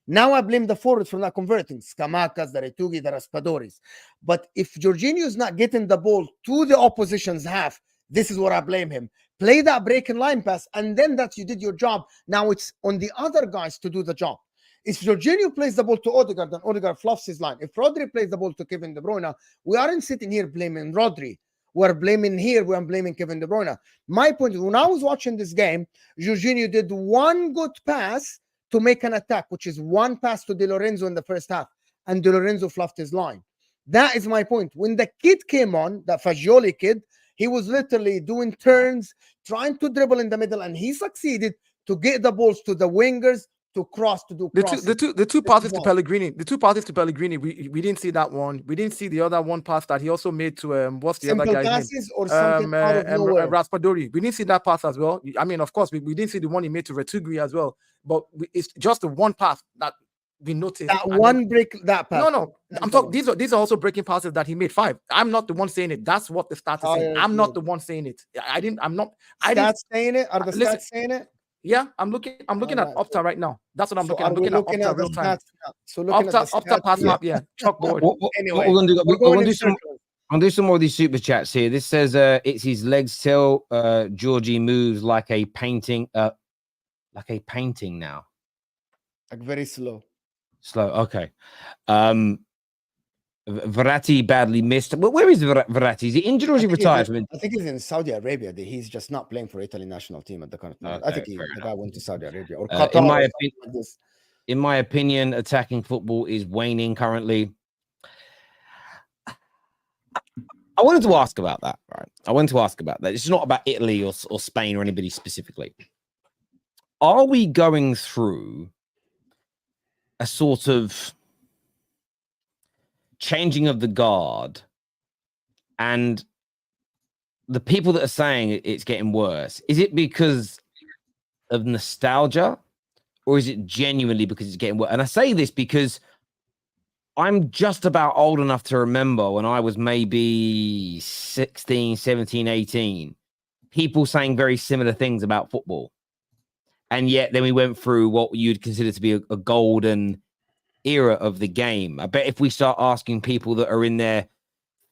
Skamakas, the Retugi, the Raspadoris. But if Jorginho is not getting the ball to the opposition's half, this is what I blame him. Play that break and line pass, and then that you did your job. Now it's on the other guys to do the job. If Jorginho plays the ball to Odegaard, then Odegaard fluffs his line. If Rodri plays the ball to Kevin De Bruyne, we aren't sitting here blaming Rodri. We're blaming Kevin De Bruyne. My point is, when I was watching this game, Jorginho did one good pass to make an attack, which is one pass to De Lorenzo in the first half, and De Lorenzo fluffed his line. That is my point. When the kid came on, that Fagioli kid, he was literally doing turns, trying to dribble in the middle, and he succeeded to get the balls to the wingers to cross, to do crosses. The two passes to Pellegrini. The two passes to Pellegrini. We didn't see that one. We didn't see the other one pass that he also made to what's the Simple other guy's passes name? or something out of nowhere. Raspadori. We didn't see that pass as well. I mean, of course, we didn't see the one he made to Retugui as well. But it's just the one pass that we noticed. That one break, that pass. No. I'm talking. These are also breaking passes that he made 5. I'm not the one saying it. That's what the stats are saying. I'm not the one saying it. I'm not. Stats saying it? Are the stats saying it? Yeah, I'm looking at Opta right now. That's what I'm looking at. I'm looking at Opta real time. So looking at Opta pass map, yeah. Chalkboard. Anyway, we're gonna do some more of these super chats here. This says it's his legs till Georgie moves like a painting now. Like very slow. Okay. Verratti badly missed. But where is Verratti? Is he injured or is he retired? I think he's in Saudi Arabia. He's just not playing for Italy national team at the current moment. I think the guy went to Saudi Arabia or Qatar. In my opinion, attacking football is waning currently. I wanted to ask about that, right? It's not about Italy or Spain or anybody specifically. Are we going through a sort of changing of the guard, and the people that are saying it's getting worse, is it because of nostalgia or is it genuinely because it's getting worse? And I say this because I'm just about old enough to remember when I was maybe 16, 17, 18, people saying very similar things about football. And yet then we went through what you'd consider to be a golden era of the game. I bet if we start asking people that are in their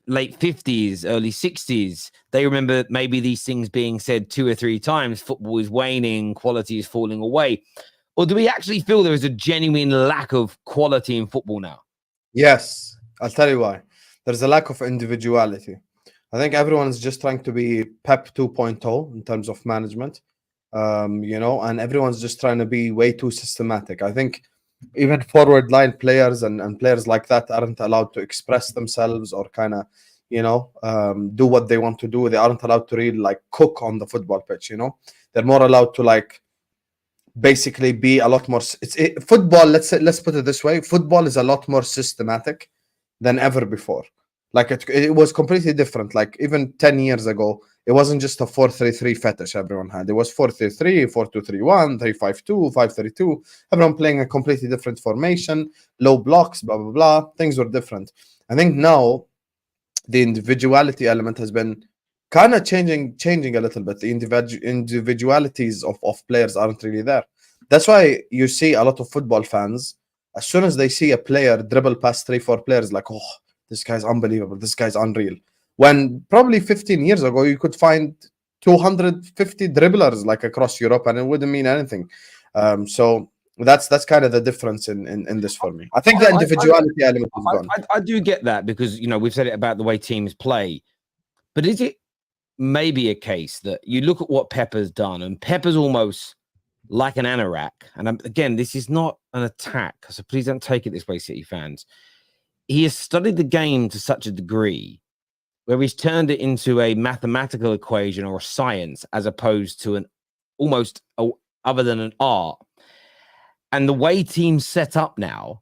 late 50s, early 60s, they remember maybe these things being said 2 or 3 times. Football is waning, quality is falling away. Or do we actually feel there is a genuine lack of quality in football now? Yes, I'll tell you why. There's a lack of individuality. I think everyone's just trying to be Pep 2.0 in terms of management, and everyone's just trying to be way too systematic. I think even forward line players and players like that aren't allowed to express themselves or kind of, do what they want to do. They aren't allowed to really like cook on the football pitch. They're more allowed to like basically be a lot more. Football. Let's put it this way: football is a lot more systematic than ever before. Like it was completely different. Like even 10 years ago, it wasn't just a 4-3-3 fetish everyone had. It was 4-3-3, 4-2-3-1, 3-5-2, 5-3-2. Everyone playing a completely different formation, low blocks, blah, blah, blah. Things were different. I think now the individuality element has been kind of changing a little bit. The individualities of players aren't really there. That's why you see a lot of football fans, as soon as they see a player dribble past 3-4 players, like, oh, this guy's unbelievable. This guy's unreal. When probably 15 years ago, you could find 250 dribblers like across Europe, and it wouldn't mean anything. So that's kind of the difference in this for me. I think the individuality element is gone. I do get that because, we've said it about the way teams play. But is it maybe a case that you look at what Pepper's done, and Pepper's almost like an anorak? And again, this is not an attack, so please don't take it this way, City fans. He has studied the game to such a degree where he's turned it into a mathematical equation or a science as opposed to other than an art. And the way teams set up now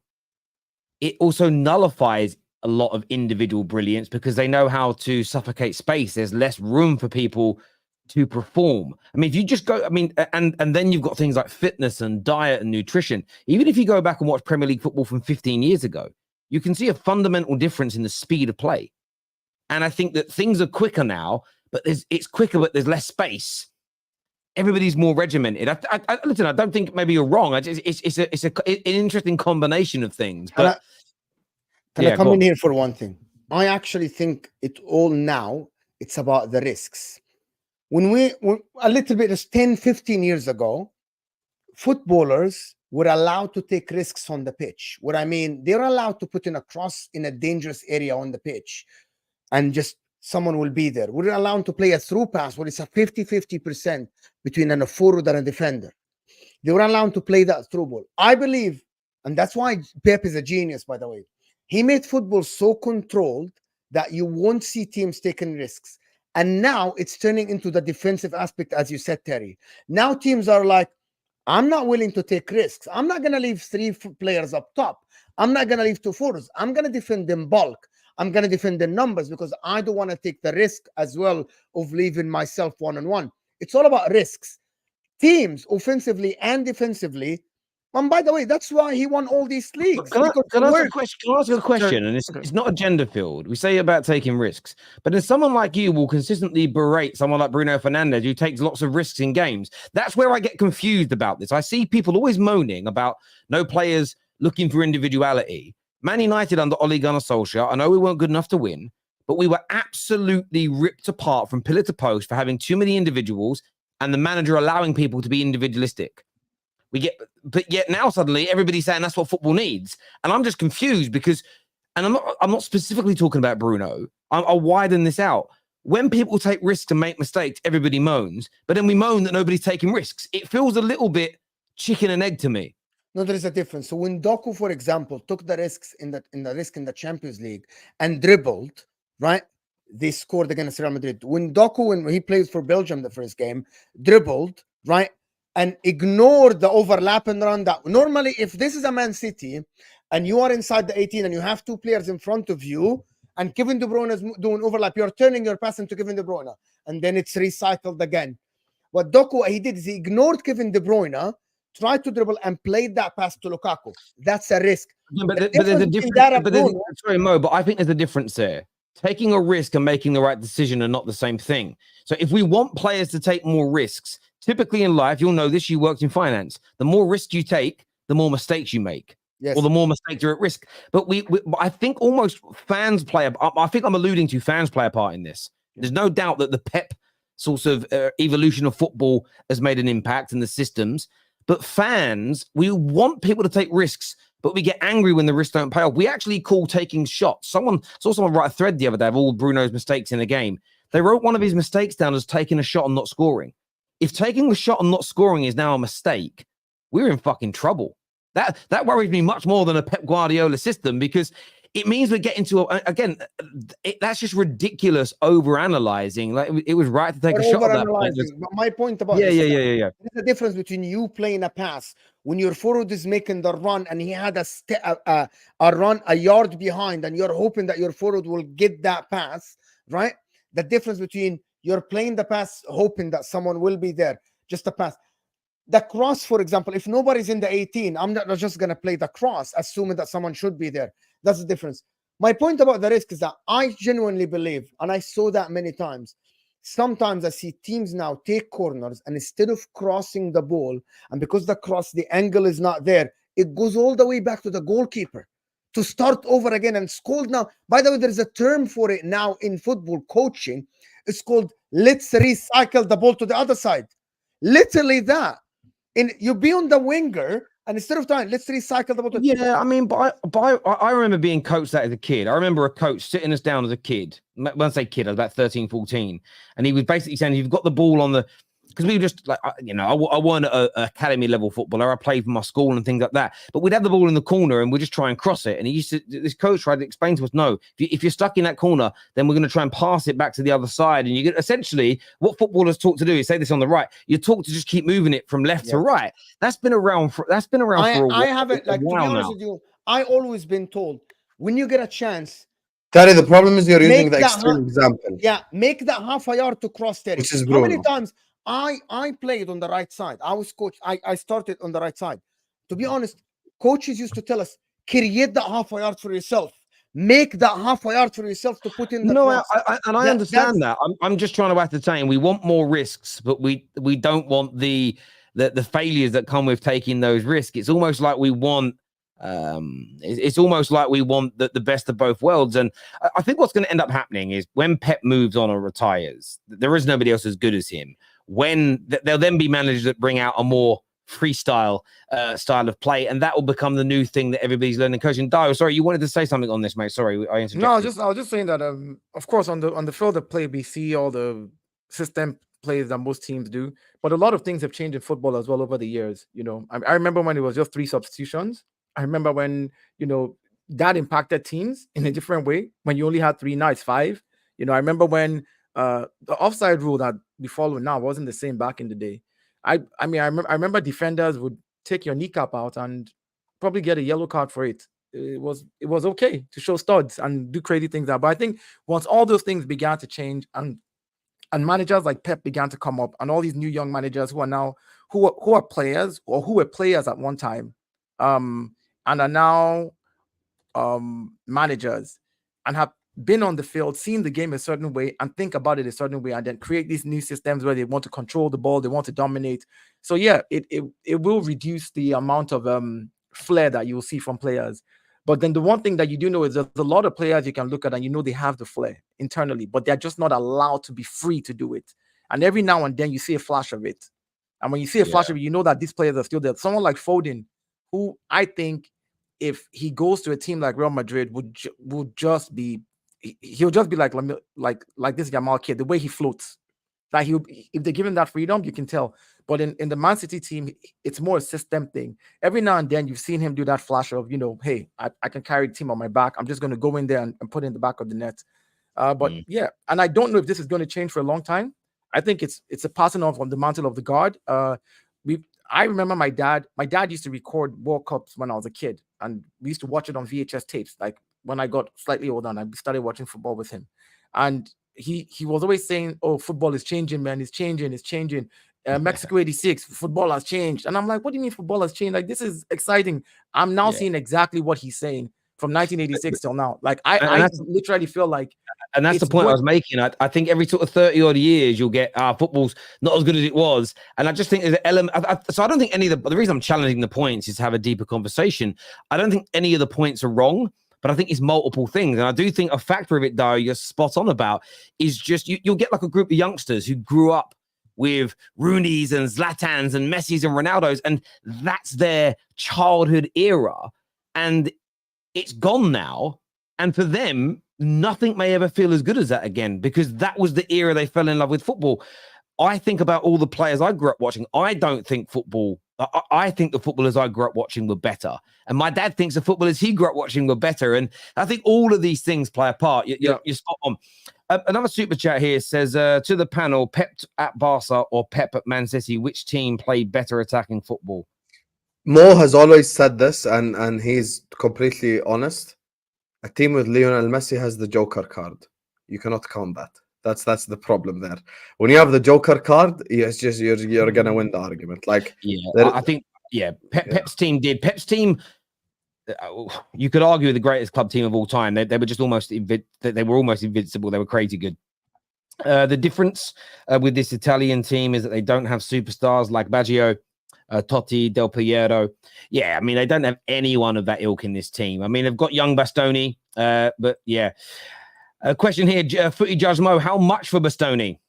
it also nullifies a lot of individual brilliance because they know how to suffocate space. There's less room for people to perform. I mean, if you just go, I mean, and then you've got things like fitness and diet and nutrition. Even if you go back and watch Premier League football from 15 years ago, you can see a fundamental difference in the speed of play. And I think that things are quicker now, but it's quicker, but there's less space. Everybody's more regimented. Listen, I don't think maybe you're wrong. It's an interesting combination of things. But can I come in here for one thing? I actually think it all now, it's about the risks. When a little bit, just 10, 15 years ago, footballers were allowed to take risks on the pitch. What I mean, they're allowed to put in a cross in a dangerous area on the pitch and just someone will be there. We're allowed to play a through pass where it's a 50-50% between a forward and a defender. They were allowed to play that through ball. I believe, and that's why Pep is a genius, by the way. He made football so controlled that you won't see teams taking risks. And now it's turning into the defensive aspect, as you said, Terry. Now teams are like, I'm not willing to take risks. I'm not going to leave 3 players up top. I'm not going to leave 2 forwards. I'm going to defend in bulk. I'm going to defend the numbers because I don't want to take the risk as well of leaving myself one-on-one. It's all about risks. Teams, offensively and defensively. And by the way, that's why he won all these leagues. Can I ask you a question? And it's not a gender field. We say about taking risks, but if someone like you will consistently berate someone like Bruno Fernandes who takes lots of risks in games, that's where I get confused about this. I see people always moaning about no players looking for individuality. Man United under Ole Gunnar Solskjaer, I know we weren't good enough to win, but we were absolutely ripped apart from pillar to post for having too many individuals and the manager allowing people to be individualistic. But yet now suddenly everybody's saying that's what football needs. And I'm just confused because, and I'm not specifically talking about Bruno. I'll widen this out. When people take risks and make mistakes, everybody moans, but then we moan that nobody's taking risks. It feels a little bit chicken and egg to me. No, there is a difference. So when Doku, for example, took the risks in the Champions League and dribbled, right? They scored against Real Madrid. When he played for Belgium the first game, dribbled, right? And ignored the overlap and run that. Normally, if this is a Man City and you are inside the 18 and you have 2 players in front of you and Kevin De Bruyne is doing overlap, you're turning your pass into Kevin De Bruyne and then it's recycled again. What Doku, he did is he ignored Kevin De Bruyne, tried to dribble and played that pass to Lukaku. That's a risk. Yeah, but there's a difference. Sorry, Mo, but I think there's a difference there. Taking a risk and making the right decision are not the same thing. So if we want players to take more risks, typically in life, you'll know this, you worked in finance. The more risk you take, the more mistakes you make. Yes. Or the more mistakes you're at risk. But I think almost fans play I think I'm alluding to fans play a part in this. There's no doubt that the Pep sort of evolution of football has made an impact in the systems. But fans, we want people to take risks, but we get angry when the risks don't pay off. We actually call taking shots. Someone write a thread the other day of all Bruno's mistakes in a game. They wrote one of his mistakes down as taking a shot and not scoring. If taking the shot and not scoring is now a mistake, we're in fucking trouble. That worries me much more than a Pep Guardiola system because it means we're getting to that's just ridiculous overanalyzing. Like it was right to take a shot at that point. But my point about yeah. There's a difference between you playing a pass when your forward is making the run and he had a run a yard behind and you're hoping that your forward will get that pass, right? The difference between you're playing the pass hoping that someone will be there, just a pass. The cross, for example, if nobody's in the 18, I'm not just going to play the cross, assuming that someone should be there. That's the difference. My point about the risk is that I genuinely believe, and I saw that many times, sometimes I see teams now take corners, and instead of crossing the ball, and because the angle is not there, it goes all the way back to the goalkeeper to start over again and scold now. By the way, there's a term for it now in football coaching. It's called let's recycle the ball to the other side. Literally that. And you be on the winger, and instead of trying, let's recycle the ball. Yeah, I mean, but I remember being coached that as a kid. I remember a coach sitting us down as a kid. When I say kid, I was about 13, 14. And he was basically saying, if you've got the ball on the... Because we were just like, I weren't an academy level footballer. I played for my school and things like that. But we'd have the ball in the corner and we'd just try and cross it. And this coach tried to explain to us, no, if you're stuck in that corner, then we're going to try and pass it back to the other side. And you get essentially what footballers talk to do is say this on the right. You talk to just keep moving it from left to right. That's been around for a while. I haven't, like, to be honest with you, I always been told when you get a chance, Terry, the problem is you're using Make the that extreme example, make that half a yard to cross, Terry. which is How many Bruno. times I played on the right side? I was coach. I started on the right side. To be honest, coaches used to tell us, create that half a yard for yourself. Make that half a yard for yourself to put in the No, cross. I understand that. I'm just trying to ascertain. We want more risks, but we don't want the failures that come with taking those risks. It's almost like we want it's almost like we want the best of both worlds. And I think what's going to end up happening is when Pep moves on or retires, there is nobody else as good as him. When there'll then be managers that bring out a more freestyle style of play, and that will become the new thing that everybody's learning coaching. Dayo, sorry, you wanted to say something on this, mate. Sorry, I interrupted. No, I was just saying that of course on the field of play we see all the system plays that most teams do, but a lot of things have changed in football as well over the years. You know, I remember when it was just 3 substitutions. I remember when, you know, that impacted teams in a different way when you only had 3, now it's 5. You know, I remember when the offside rule that we follow now wasn't the same back in the day. I remember defenders would take your kneecap out and probably get a yellow card for it. It was okay to show studs and do crazy things there. But I think once all those things began to change and managers like Pep began to come up, and all these new young managers who are now who are players or who were players at one time, and are now managers and have been on the field, seen the game a certain way and think about it a certain way, and then create these new systems where they want to control the ball, they want to dominate. So yeah, it will reduce the amount of flair that you will see from players. But then the one thing that you do know is there's a lot of players you can look at and you know they have the flair internally, but they're just not allowed to be free to do it. And every now and then you see a flash of it. And when you see a flash of it, you know that these players are still there. Someone like Foden, who I think if he goes to a team like Real Madrid would just be, he'll just be like this Yamal kid, the way he floats. Like if they give him that freedom, you can tell. But in the Man City team, it's more a system thing. Every now and then you've seen him do that flash of, you know, hey, I can carry the team on my back. I'm just going to go in there and put it in the back of the net. But yeah, and I don't know if this is going to change for a long time. I think it's a passing off on the mantle of the guard. I remember my dad used to record World Cups when I was a kid, and we used to watch it on VHS tapes. Like when I got slightly older and I started watching football with him. And he was always saying, oh, football is changing, man. It's changing. Mexico 86, football has changed. And I'm like, what do you mean football has changed? Like, this is exciting. I'm now seeing exactly what he's saying from 1986 till now. Like, I literally feel like. And that's the point I was making. I think every sort of 30 odd years, you'll get football's not as good as it was. And I just think there's an element. So I don't think any of the reason I'm challenging the points is to have a deeper conversation. I don't think any of the points are wrong, but I think it's multiple things. And I do think a factor of it, though, you're spot on about, is just you'll get like a group of youngsters who grew up with Rooney's and Zlatans and Messi's and Ronaldo's, and that's their childhood era. And it's gone now. And for them, nothing may ever feel as good as that again, because that was the era they fell in love with football. I think about all the players I grew up watching. I don't think football. I think the footballers I grew up watching were better. And my dad thinks the footballers he grew up watching were better. And I think all of these things play a part. You're spot on. Another super chat here says, to the panel, Pep at Barca or Pep at Man City, which team played better attacking football? Mo has always said this, and he's completely honest. A team with Lionel Messi has the Joker card. You cannot count that. That's the problem there. When you have the Joker card, it's just you're gonna win the argument. Like, I think Pep's team did. Pep's team, you could argue the greatest club team of all time. They were just almost almost invincible. They were crazy good. The difference with this Italian team is that they don't have superstars like Baggio, Totti, Del Piero. Yeah, I mean, they don't have anyone of that ilk in this team. I mean, they've got young Bastoni, but yeah. A question here, Footy Judge Mo, how much for Bastoni?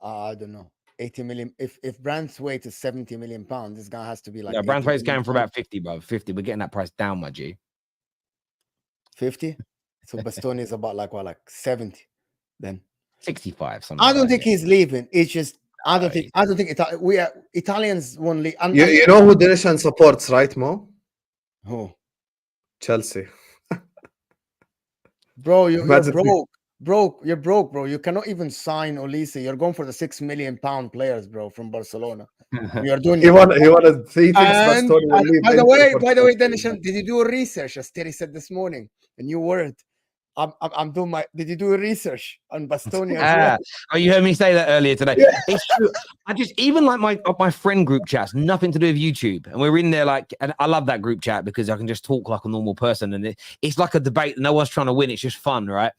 I don't know. 80 million. If Brandt's weight is 70 million pounds, this guy has to be like. Yeah, Brandt's weight's going for about 50, bro. 50. We're getting that price down, my G. 50? So Bastoni is about like 70 then. 65. I don't think he's leaving. It's just I don't think Italians won't leave. You know who Dinishan supports, right, Mo? Who? Chelsea. Bro, you're broke. Broke. You're broke, bro. You cannot even sign Olise. You're going for the £6 million players, bro, from Barcelona. You're doing. He wanted 3 things. And Bastoni will leave by the Inter way, for Dennis, did you do a research? As Terry said this morning, a new word. I'm doing my. Did you do a research on Bastoni as well? Oh, you heard me say that earlier today. Yeah. It's true. I just even like my friend group chats, nothing to do with YouTube, and we're in there like, and I love that group chat because I can just talk like a normal person, and it's like a debate. No one's trying to win. It's just fun, right?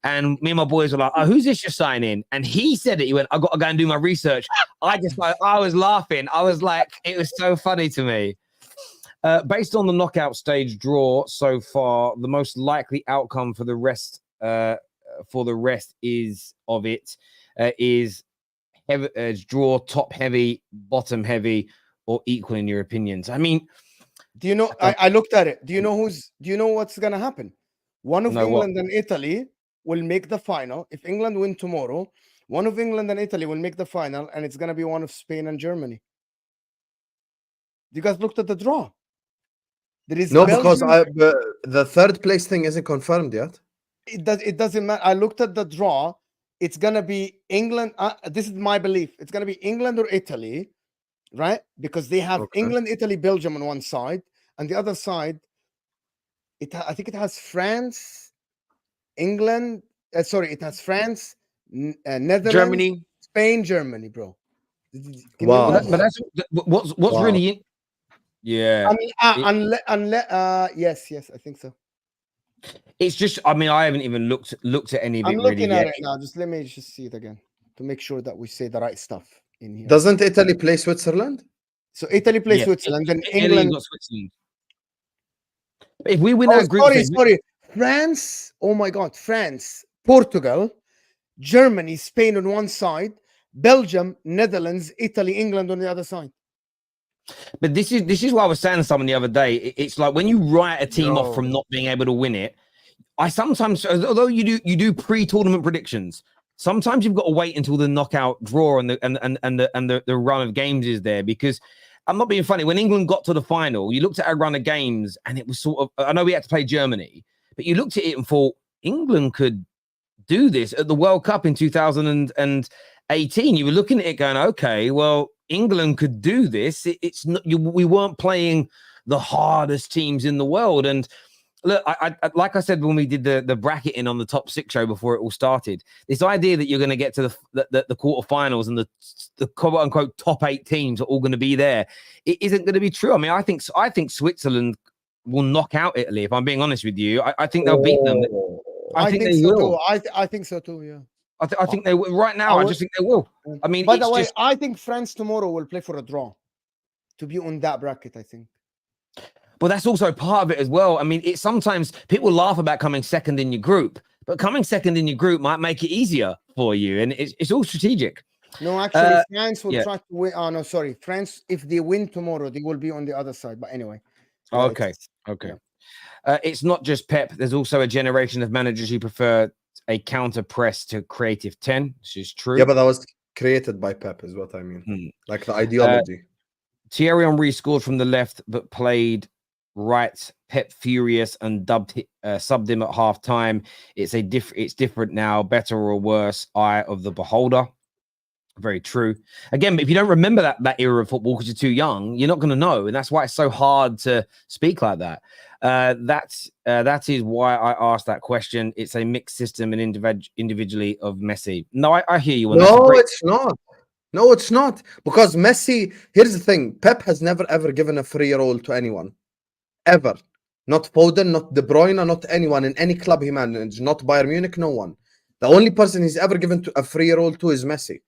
And me and my boys were like, "Oh, who's this just signing?" And he said it. He went, "I got to go and do my research." I was laughing. I was like, it was so funny to me. Based on the knockout stage draw so far, the most likely outcome for the rest is draw top heavy, bottom heavy, or equal in your opinions. I mean, do you know? I looked at it. Do you know what's gonna happen? One of England and Italy will make the final. If England win tomorrow, one of England and Italy will make the final, and it's gonna be one of Spain and Germany. You guys looked at the draw. There is because the third place thing isn't confirmed yet. It doesn't matter. I looked at the draw. It's gonna be England. This is my belief. It's gonna be England or Italy, right? Because they have England, Italy, Belgium on one side, and the other side, I think it has France, England. It has France, Netherlands, Germany, Spain, Germany, bro. Wow. but that's what's really. Yeah. Yes, I think so. It's just, I mean, I haven't even looked at any of it. I'm looking really at yet. it now. Just let me just see it again to make sure that we say the right stuff in here. Doesn't Italy play Switzerland? So Italy plays Switzerland, then England. Got Switzerland. If we win our group, France. Oh my God, France, Portugal, Germany, Spain on one side, Belgium, Netherlands, Italy, England on the other side. But this is what I was saying to someone the other day. It's like when you write a team off from not being able to win it, I sometimes, although you do pre-tournament predictions, sometimes you've got to wait until the knockout draw and the run of games is there. Because I'm not being funny. When England got to the final, you looked at our run of games and it was sort of, I know we had to play Germany, but you looked at it and thought England could do this at the World Cup in 2018. You were looking at it going, okay, well, England could do this. It's not, we weren't playing the hardest teams in the world. And look, I like I said when we did the bracketing on the top 6 show before it all started, this idea that you're going to get to the quarterfinals and the quote unquote top 8 teams are all going to be there, it isn't going to be true. I mean, I think Switzerland will knock out Italy. If I'm being honest with you, I think they'll beat them. I think they will. I think so too. Yeah. I think they will. Right now, I just think they will. I mean, by the way, I think France tomorrow will play for a draw to be on that bracket, I think. But that's also part of it as well. I mean, it's sometimes people laugh about coming second in your group, but coming second in your group might make it easier for you. And it's all strategic. No, actually, France will try to win. Oh, no, sorry. France, if they win tomorrow, they will be on the other side. But anyway. Okay. It's not just Pep. There's also a generation of managers who prefer a counter press to creative 10, which is true. Yeah, but that was created by Pep, is what I mean. Like the ideology. Thierry Henry scored from the left, but played right. Pep furious and subbed him at half time. It's different now, better or worse. Eye of the beholder. Very true. Again, if you don't remember that era of football because you're too young, you're not going to know, and that's why it's so hard to speak like that. That is why I asked that question. It's a mixed system and individually of Messi. No, I hear you. It's not. No, it's not. Because Messi, here's the thing. Pep has never, ever given a free role to anyone. Ever. Not Foden, not De Bruyne, not anyone in any club he managed. Not Bayern Munich, no one. The only person he's ever given a free role to is Messi.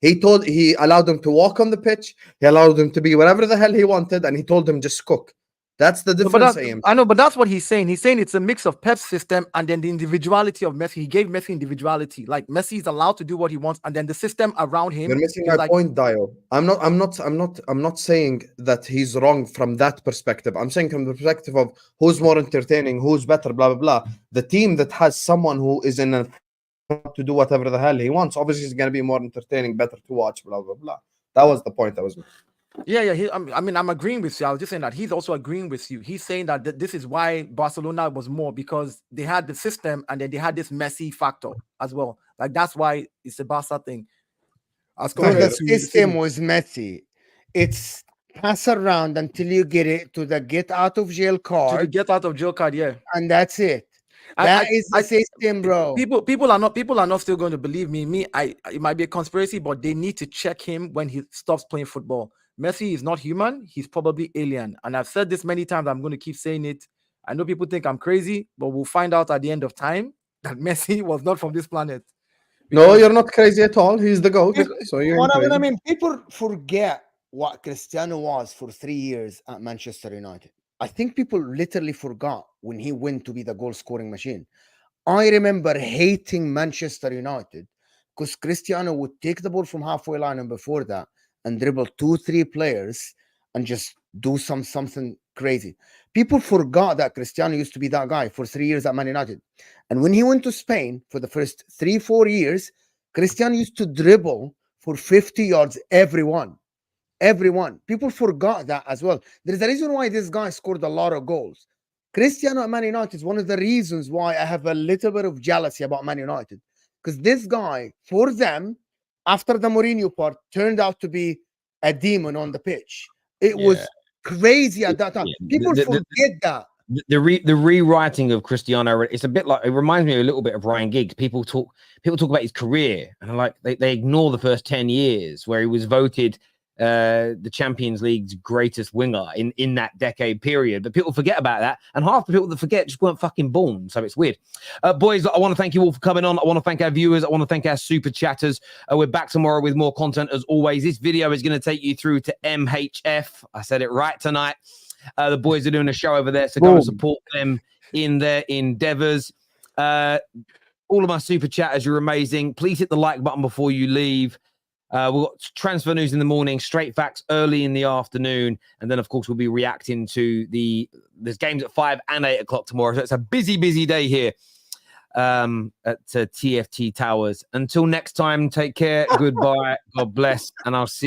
He allowed him to walk on the pitch. He allowed him to be whatever the hell he wanted. And he told him just cook. That's the difference. I know, but that's what he's saying. He's saying it's a mix of Pep's system and then the individuality of Messi. He gave Messi individuality. Like Messi is allowed to do what he wants, and then the system around him. You're missing my point, Dayo. I'm not saying that he's wrong from that perspective. I'm saying from the perspective of who's more entertaining, who's better, blah blah blah. The team that has someone who is in a to do whatever the hell he wants, obviously is going to be more entertaining, better to watch, blah blah blah. That was the point I was making. Yeah. I mean, I'm agreeing with you. I was just saying that he's also agreeing with you. He's saying that this is why Barcelona was more, because they had the system and then they had this Messi factor as well. Like that's why it's a Barca thing. As But the compared to system City. was messy. It's pass around until you get it to the get out of jail To the card, get out of jail card, yeah. and that's it. That is the system, bro. People are not still going to believe me. It might be a conspiracy, but they need to check him when he stops playing football. Messi is not human. He's probably alien. And I've said this many times. I'm going to keep saying it. I know people think I'm crazy, but we'll find out at the end of time that Messi was not from this planet. No, you're not crazy at all. He's the GOAT. So you're What crazy. I mean, people forget what Cristiano was for 3 years at Manchester United. I think people literally forgot when he went to be the goal scoring machine. I remember hating Manchester United because Cristiano would take the ball from halfway line and before that and dribble 2-3 players and just do something crazy. People forgot that Cristiano used to be that guy for 3 years at Man United. And when he went to Spain for the first 3-4 years, Cristiano used to dribble for 50 yards everyone. People forgot that as well. There's a reason why this guy scored a lot of goals. Cristiano at Man United is one of the reasons why I have a little bit of jealousy about Man United. Because this guy, for them, after the Mourinho part, turned out to be a demon on the pitch. It was crazy at that time. People forget that. The rewriting of Cristiano, it's a bit like, it reminds me a little bit of Ryan Giggs. People talk about his career and like they ignore the first 10 years where he was voted the Champions League's greatest winger in that decade period. But people forget about that, and half the people that forget just weren't fucking born. So it's weird. Boys, I want to thank you all for coming on. I want to thank our viewers. I want to thank our super chatters. We're back tomorrow with more content as always. This video is going to take you through to MHF. I said it right tonight. The boys are doing a show over there, so go and support them in their endeavors. All of my super chatters, you're amazing. Please hit the like button before you leave. We've got transfer news in the morning, straight facts early in the afternoon, and then of course we'll be reacting to there's games at 5 and 8 o'clock tomorrow. So it's a busy day here at TFT Towers. Until next time, take care, goodbye, God bless, and I'll see you.